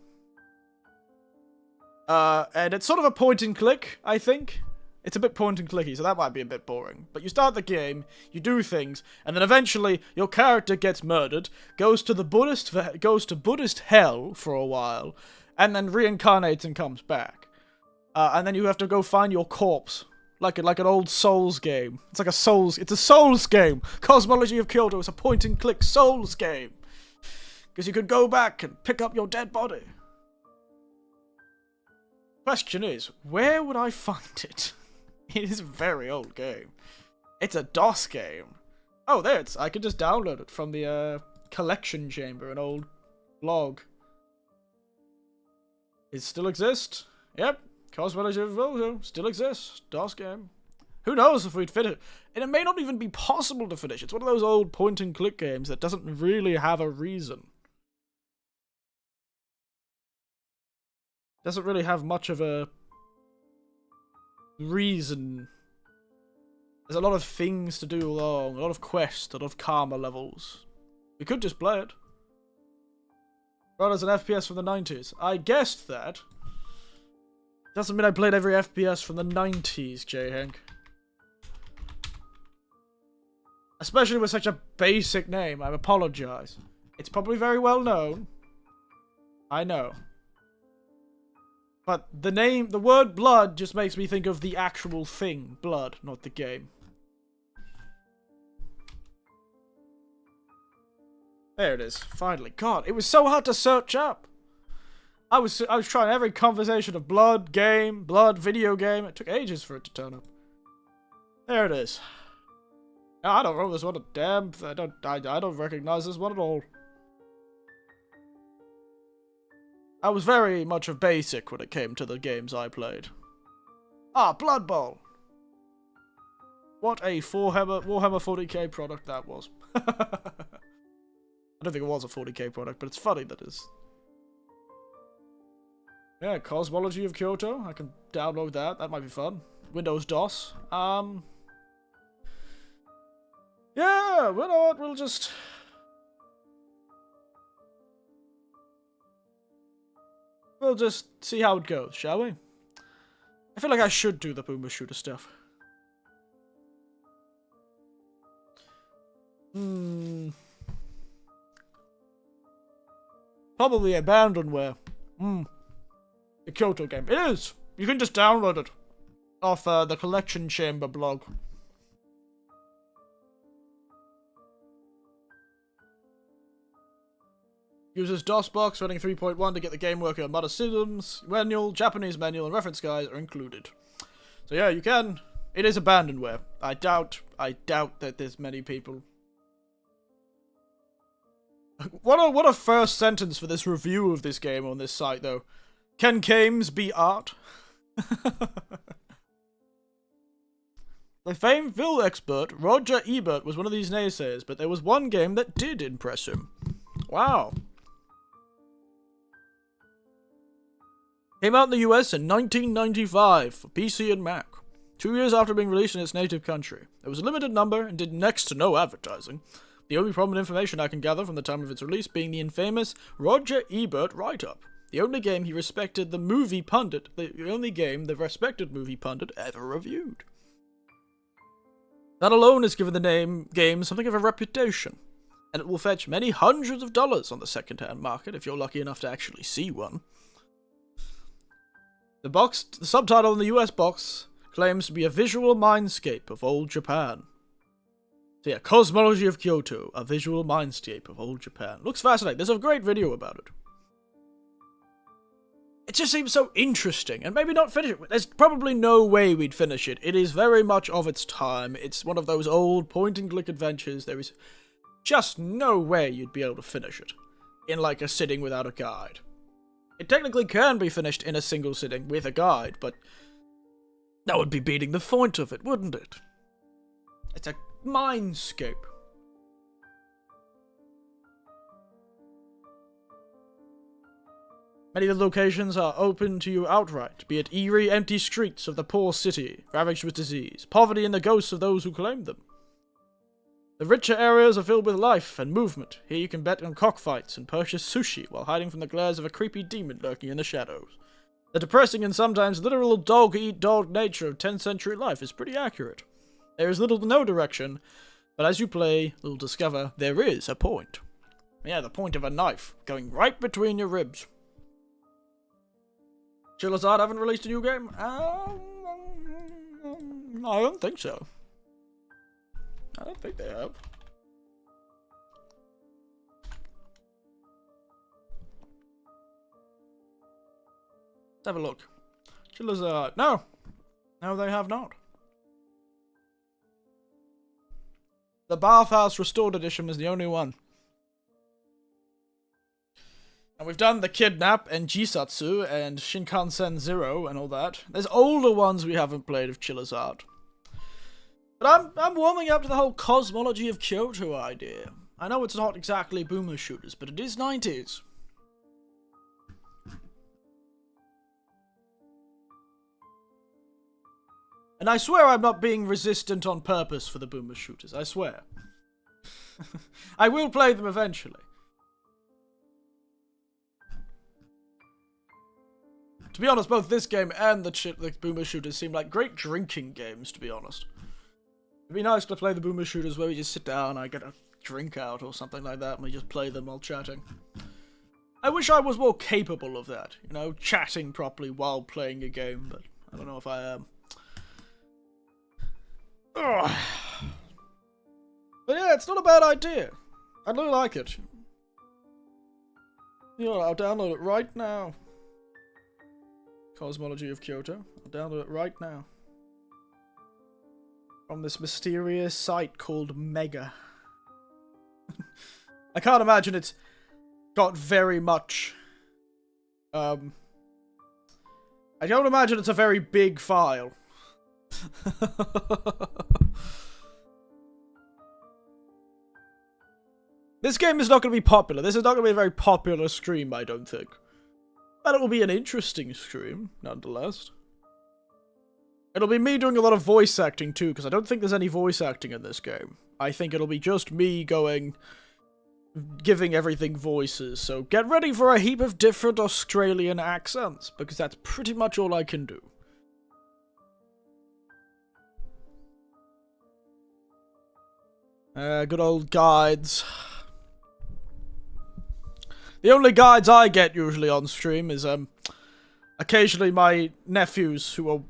And it's sort of a point and click, I think. It's a bit point and clicky, so that might be a bit boring. But you start the game, you do things, and then eventually your character gets murdered, goes to Buddhist hell for a while, and then reincarnates and comes back. And then you have to go find your corpse. Like an old Souls game. It's a Souls game! Cosmology of Kyoto is a point-and-click Souls game! Because you could go back and pick up your dead body. Question is, where would I find it? It is a very old game. It's a DOS game. Oh, there it's. I could just download it from the collection chamber, an old blog. It still exists? Yep. Cosmology of Kyoto still exists. DOS game. Who knows if we'd fit it? And it may not even be possible to finish. It's one of those old point-and-click games that doesn't really have a reason. Doesn't really have much of a reason. There's a lot of things to do along, a lot of quests, a lot of karma levels. We could just play it. Run as an FPS from the 90s. I guessed that. Doesn't mean I played every FPS from the 90s, J-Hank. Especially with such a basic name, I apologize. It's probably very well known. I know. But the word blood just makes me think of the actual thing, blood, not the game. There it is, finally. God, it was so hard to search up. I was trying every conversation of blood, game, blood, video game. It took ages for it to turn up. There it is. No, I don't know this one a damn. I don't recognize this one at all. I was very much of basic when it came to the games I played. Ah, Blood Bowl. What a Warhammer 40k product that was. I don't think it was a 40k product, but it's funny that is. Yeah, Cosmology of Kyoto. I can download that. That might be fun. Windows DOS. Yeah, you know what? We'll just see how it goes, shall we? I feel like I should do the Boomer Shooter stuff. Probably Abandonware. The Kyoto game. It is! You can just download it off the Collection Chamber blog. Uses DOSBox running 3.1 to get the game working on modern systems. Manual, Japanese manual, and reference guides are included. So yeah, you can. It is Abandonware. I doubt that there's many people. What a first sentence for this review of this game on this site, though. Can games be art? The famed film expert Roger Ebert was one of these naysayers, but there was one game that did impress him. Wow. Came out in the US in 1995 for PC and Mac, 2 years after being released in its native country. It was a limited number and did next to no advertising. The only prominent information I can gather from the time of its release being the infamous Roger Ebert write-up. The only game the respected movie pundit ever reviewed. That alone has given the game something of a reputation, and it will fetch many hundreds of dollars on the second-hand market if you're lucky enough to actually see one. The subtitle in the US box claims to be a visual mindscape of old Japan. So yeah, Cosmology of Kyoto, a visual mindscape of old Japan. Looks fascinating. There's a great video about it. It just seems so interesting, and maybe not finish it. There's probably no way we'd finish it. It is very much of its time. It's one of those old point-and-click adventures. There is just no way you'd be able to finish it in like a sitting without a guide. It technically can be finished in a single sitting with a guide, but that would be beating the point of it, wouldn't it? It's a mindscape. Many of the locations are open to you outright, be it eerie, empty streets of the poor city, ravaged with disease, poverty, and the ghosts of those who claimed them. The richer areas are filled with life and movement. Here you can bet on cockfights and purchase sushi while hiding from the glares of a creepy demon lurking in the shadows. The depressing and sometimes literal dog-eat-dog nature of 10th century life is pretty accurate. There is little to no direction, but as you play, you'll discover there is a point. Yeah, the point of a knife, going right between your ribs. Chillazard haven't released a new game? I don't think so. I don't think they have. Let's have a look. Chillazard. No! No, they have not. The Bathhouse Restored Edition is the only one. And we've done the Kidnap and Jisatsu and Shinkansen Zero and all that. There's older ones we haven't played of Chillazard. But I'm warming up to the whole cosmology of Kyoto idea. I know it's not exactly boomer shooters, but it is 90s. And I swear I'm not being resistant on purpose for the boomer shooters, I swear. I will play them eventually. To be honest, both this game and the boomer shooters seem like great drinking games, to be honest. It'd be nice to play the boomer shooters where we just sit down and I get a drink out or something like that and we just play them while chatting. I wish I was more capable of that, you know, chatting properly while playing a game, but I don't know if I am. Ugh. But yeah, it's not a bad idea. I do like it. You know, I'll download it right now. Cosmology of Kyoto. I'll download it right now. From this mysterious site called Mega. I can't imagine it's got very much... I don't imagine it's a very big file. This game is not going to be popular. This is not going to be a very popular stream, I don't think. But it will be an interesting stream, nonetheless. It'll be me doing a lot of voice acting too, because I don't think there's any voice acting in this game. I think it'll be just me giving everything voices, so get ready for a heap of different Australian accents, because that's pretty much all I can do. Good old guides. The only guides I get usually on stream is, occasionally my nephews who are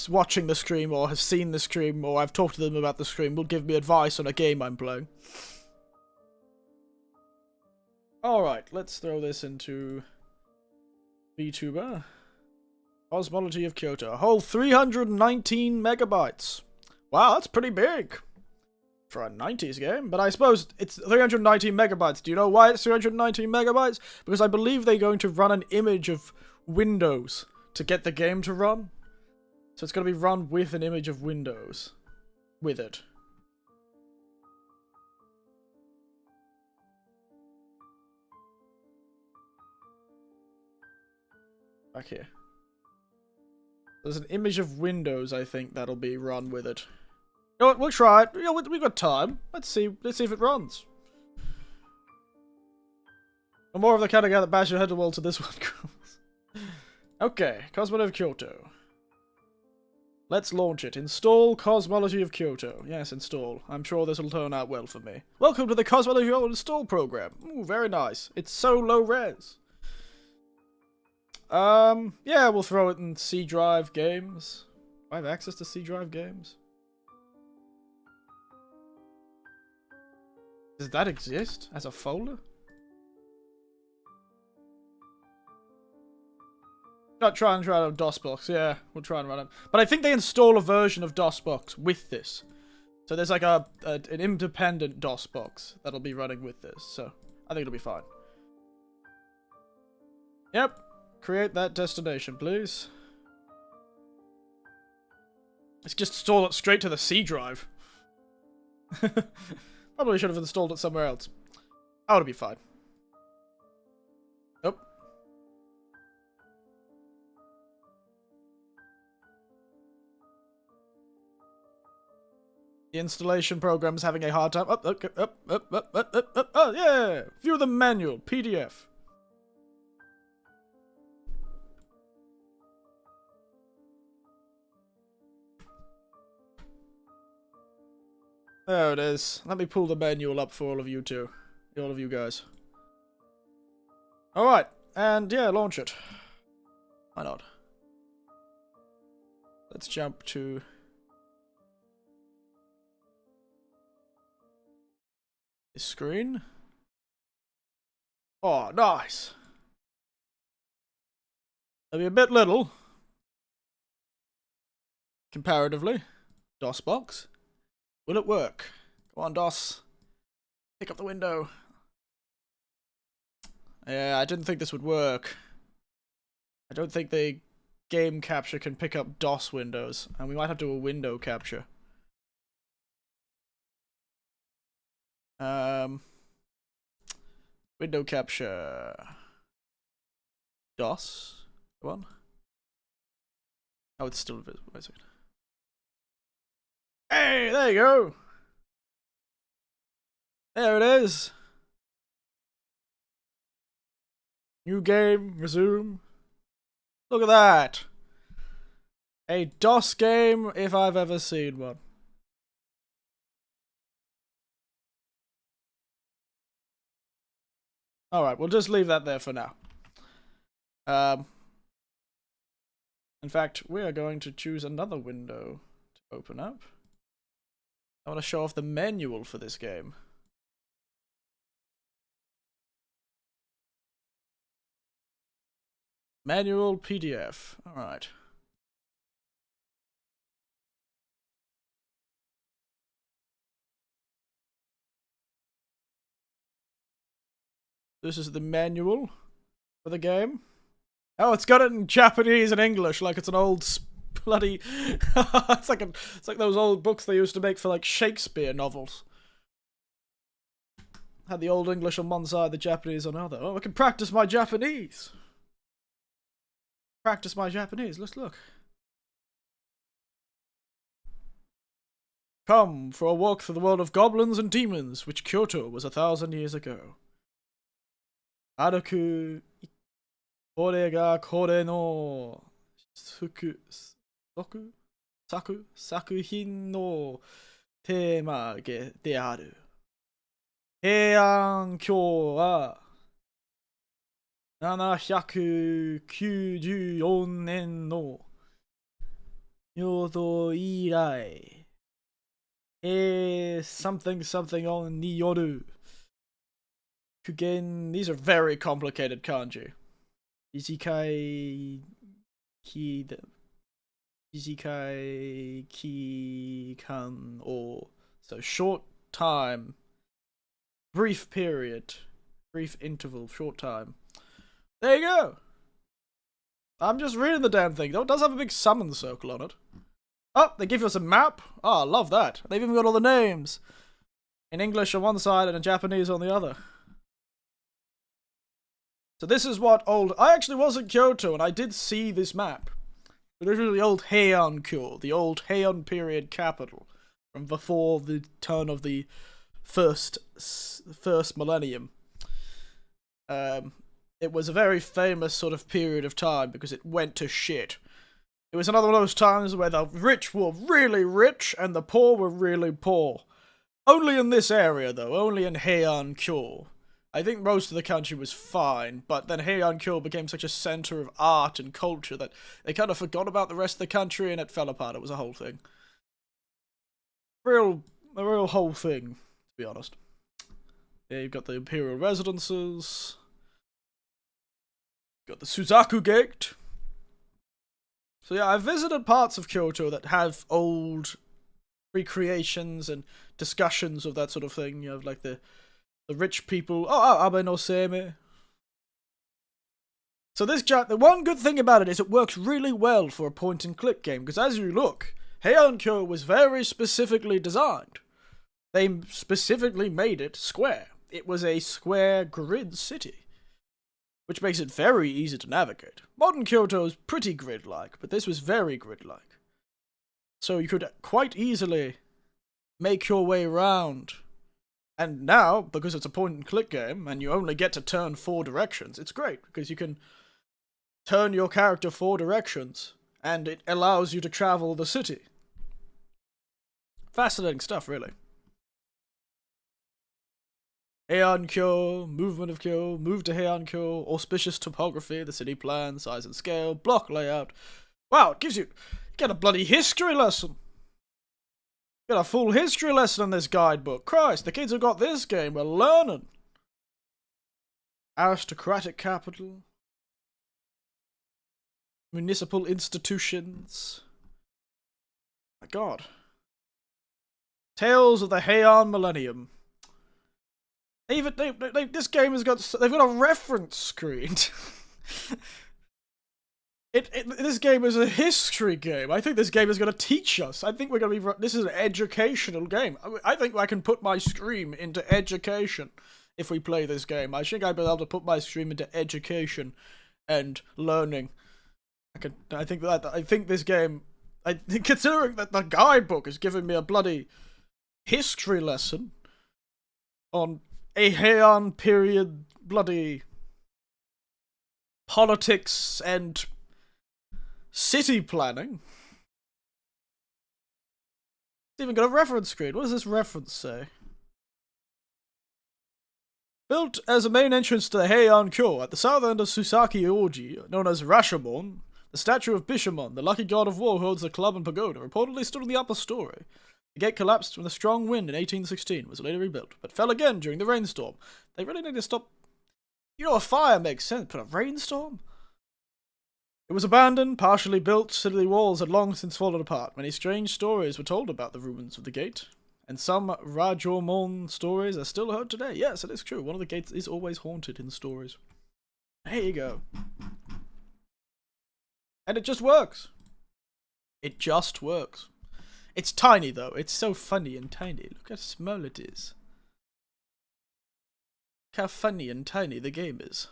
watching the stream or have seen the stream or I've talked to them about the stream will give me advice on a game I'm playing. Alright, let's throw this into Vtuber. Cosmology of Kyoto. A whole 319 megabytes. Wow, that's pretty big. For a 90s game, but I suppose it's 319 megabytes. Do you know why it's 319 megabytes? Because I believe they're going to run an image of Windows to get the game to run. So it's going to be run with an image of Windows. With it. Back here. There's an image of Windows, I think, that'll be run with it. You know what, we'll try it. You know, we've got time. Let's see if it runs. I'm more of the kind of guy that bashes your head to the wall to this one. Okay, Cosmology of Kyoto. Let's launch it. Install Cosmology of Kyoto. Yes, install. I'm sure this will turn out well for me. Welcome to the Cosmology of Install program. Ooh, very nice. It's so low res. Yeah, we'll throw it in C drive games. Do I have access to C drive games? Does that exist as a folder? Not try and run on DOSBox. Yeah, we'll try and run it. But I think they install a version of DOSBox with this. So there's like an independent DOSBox that'll be running with this. So I think it'll be fine. Yep. Create that destination, please. Let's just install it straight to the C drive. Probably should have installed it somewhere else. Oh, it'll be fine. Nope. The installation program's having a hard time. Oh, yeah! View the manual, PDF. There it is. Let me pull the manual up for all of you two. All of you guys. Alright, and yeah, launch it. Why not? Let's jump to... this screen. Oh, nice! It'll be a bit little. Comparatively. DOS box. Will it work? Go on, DOS. Pick up the window. Yeah, I didn't think this would work. I don't think the game capture can pick up DOS windows, and we might have to do a window capture. Window capture. DOS. Go on. Oh, it's still visible. Wait a second. Hey, there you go. There it is. New game, resume. Look at that. A DOS game if I've ever seen one. Alright, we'll just leave that there for now. In fact, we are going to choose another window to open up. I want to show off the manual for this game. Manual PDF. Alright. This is the manual for the game. Oh, it's got it in Japanese and English, like it's an old bloody... it's like those old books they used to make for like Shakespeare novels. Had the old English on one side, the Japanese on the other. Oh, I can practice my Japanese. Practice my Japanese. Let's look. Come for a walk through the world of goblins and demons, which Kyoto was 1,000 years ago. Aruku, kore ga kore no sakuhin no tema de aru. Heian kyou wa 794年の平等以来、something something on による Kugen, these are very complicated kanji. Isekai ki kan o. So short time, brief period, brief interval, short time. There you go. I'm just reading the damn thing though. It does have a big summon circle on it. Oh, they give us a map. Oh, I love that. They've even got all the names in English on one side and in Japanese on the other. So this is what I actually was in Kyoto and I did see this map. This is the old Heian-kyo, the old Heian period capital from before the turn of the first millennium. It was a very famous sort of period of time because it went to shit. It was another one of those times where the rich were really rich and the poor were really poor. Only in this area though, only in Heian-kyo. I think most of the country was fine, but then Heian-kyo became such a center of art and culture that they kind of forgot about the rest of the country and it fell apart. It was a whole thing. A real whole thing, to be honest. Yeah, you've got the imperial residences. Got the Suzaku Gate. So yeah, I've visited parts of Kyoto that have old recreations and discussions of that sort of thing. You have like the rich people. Oh, Abe no Seime. So the one good thing about it is it works really well for a point-and-click game, because as you look, Heian-kyo was very specifically designed. They specifically made it square. It was a square grid city, which makes it very easy to navigate. Modern Kyoto is pretty grid-like, but this was very grid-like. So you could quite easily make your way around. And now, because it's a point-and-click game, and you only get to turn 4 directions, it's great, because you can turn your character 4 directions, and it allows you to travel the city. Fascinating stuff, really. Heian Kyo, movement of Kyo, move to Heian Kyo, auspicious topography, the city plan, size and scale, block layout. Wow, it gives you get a bloody history lesson. Get a full history lesson in this guidebook. Christ, the kids who got this game were learning. Aristocratic capital. Municipal institutions. My god. Tales of the Heian Millennium. This game has got, they've got a reference screen. This game is a history game. I think this game is going to teach us. I think we're going to be, this is an educational game. I think I can put my stream into education if we play this game. I think I'd be able to put my stream into education and learning. I think this game, considering that the guidebook is giving me a bloody history lesson on a Heian period bloody politics and city planning. It's even got a reference screen. What does this reference say? Built as a main entrance to the Heian Kyo at the south end of Susaki Oji, known as Rashomon, the statue of Bishamon, the lucky god of war, holds a club and pagoda, reportedly stood in the upper story. The gate collapsed when a strong wind in 1816 was later rebuilt, but fell again during the rainstorm. They really need to stop. You know, a fire makes sense, but a rainstorm? It was abandoned, partially built, city walls had long since fallen apart. Many strange stories were told about the ruins of the gate, and some Rajomon stories are still heard today. Yes, it is true. One of the gates is always haunted in stories. There you go. And it just works. It just works. It's tiny, though. It's so funny and tiny. Look how small it is. Look how funny and tiny the game is.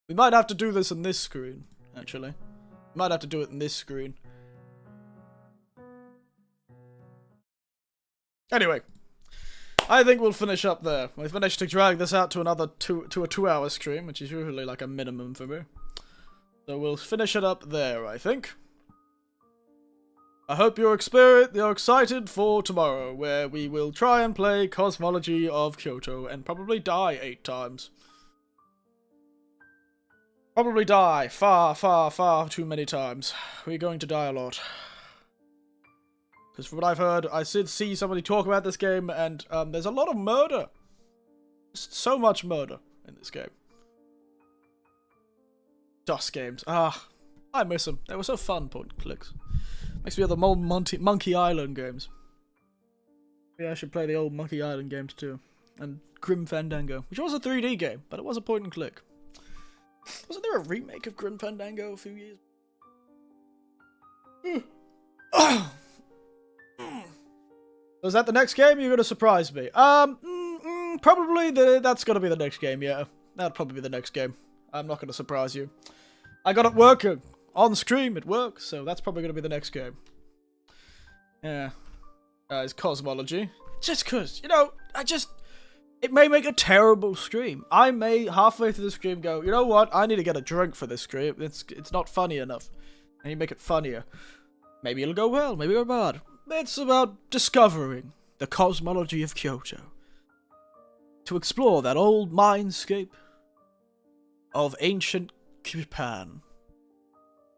We might have to do this in this screen, actually. We might have to do it in this screen. Anyway. I think we'll finish up there. We've managed to drag this out to another to a 2-hour stream, which is usually like a minimum for me. So we'll finish it up there, I think. I hope you're excited for tomorrow, where we will try and play Cosmology of Kyoto and probably die 8 times. Probably die far, far, far too many times. We're going to die a lot. Because from what I've heard, I did see somebody talk about this game, and there's a lot of murder. So much murder in this game. DOS games. Ah, I miss them. They were so fun, point and clicks. Makes me have the old Monkey Island games. Yeah, I should play the old Monkey Island games too. And Grim Fandango, which was a 3D game, but it was a point and click. Wasn't there a remake of Grim Fandango a few years? Was that the next game? You're gonna surprise me. Probably that's gonna be the next game. Yeah, that'll probably be the next game. I'm not gonna surprise you. I got it working on stream. It works, so that's probably gonna be the next game. Yeah, it's Cosmology. Just cause, you know, it may make a terrible stream. I may halfway through the stream go, you know what? I need to get a drink for this stream. It's not funny enough. I need to make it funnier. Maybe it'll go well. Maybe it'll go bad. It's about discovering the cosmology of Kyoto. To explore that old mindscape of ancient Japan.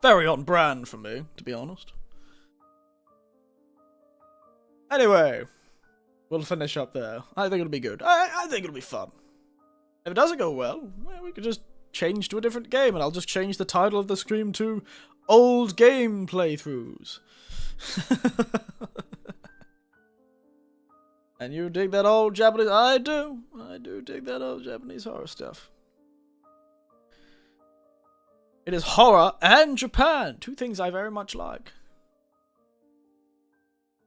Very on brand for me, to be honest. Anyway, we'll finish up there. I think it'll be good. I think it'll be fun. If it doesn't go well, we could just change to a different game, and I'll just change the title of the stream to Old Game Playthroughs. And you dig that old Japanese? I do dig that old Japanese horror stuff. It is horror and Japan, two things I very much like.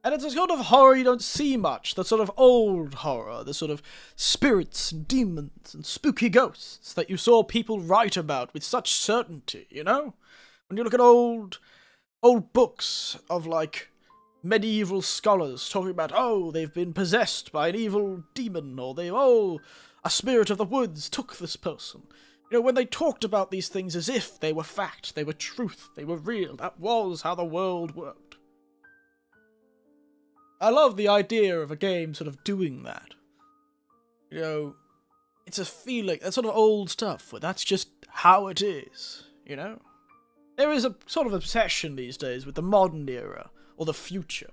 And it's a sort of horror you don't see much, the sort of old horror, the sort of spirits and demons and spooky ghosts that you saw people write about with such certainty, you know? When you look at old books of, like, medieval scholars talking about, oh, they've been possessed by an evil demon, or a spirit of the woods took this person. You know, when they talked about these things as if they were fact, they were truth, they were real, that was how the world worked. I love the idea of a game sort of doing that. You know, it's a feeling, that sort of old stuff, where that's just how it is, you know? There is a sort of obsession these days with the modern era, or the future.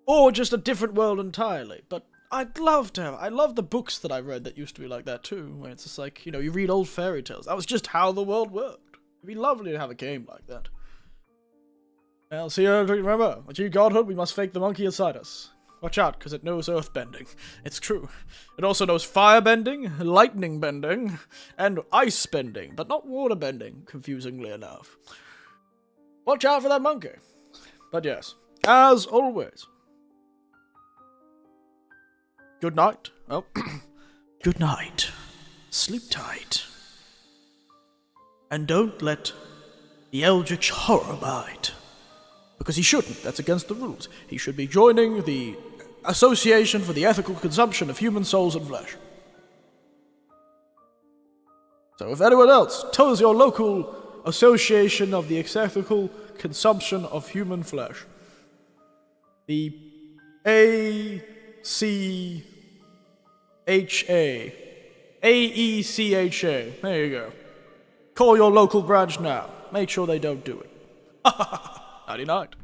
Or just a different world entirely, but I'd love to have, I love the books that I read that used to be like that too, where it's just like, you know, you read old fairy tales, that was just how the world worked. It'd be lovely to have a game like that. Well, see, remember, achieve godhood, we must fake the monkey inside us. Watch out, because it knows earth-bending. It's true. It also knows fire-bending, lightning-bending, and ice-bending, but not water-bending, confusingly enough. Watch out for that monkey. But yes, as always. Good night. Oh, good night. Sleep tight. And don't let the Eldritch Horror bite. Because he shouldn't. That's against the rules. He should be joining the Association for the Ethical Consumption of Human Souls and Flesh. So if anyone else tells your local Association of the Ethical Consumption of Human Flesh, the AECHA, there you go. Call your local branch now. Make sure they don't do it. Nighty night.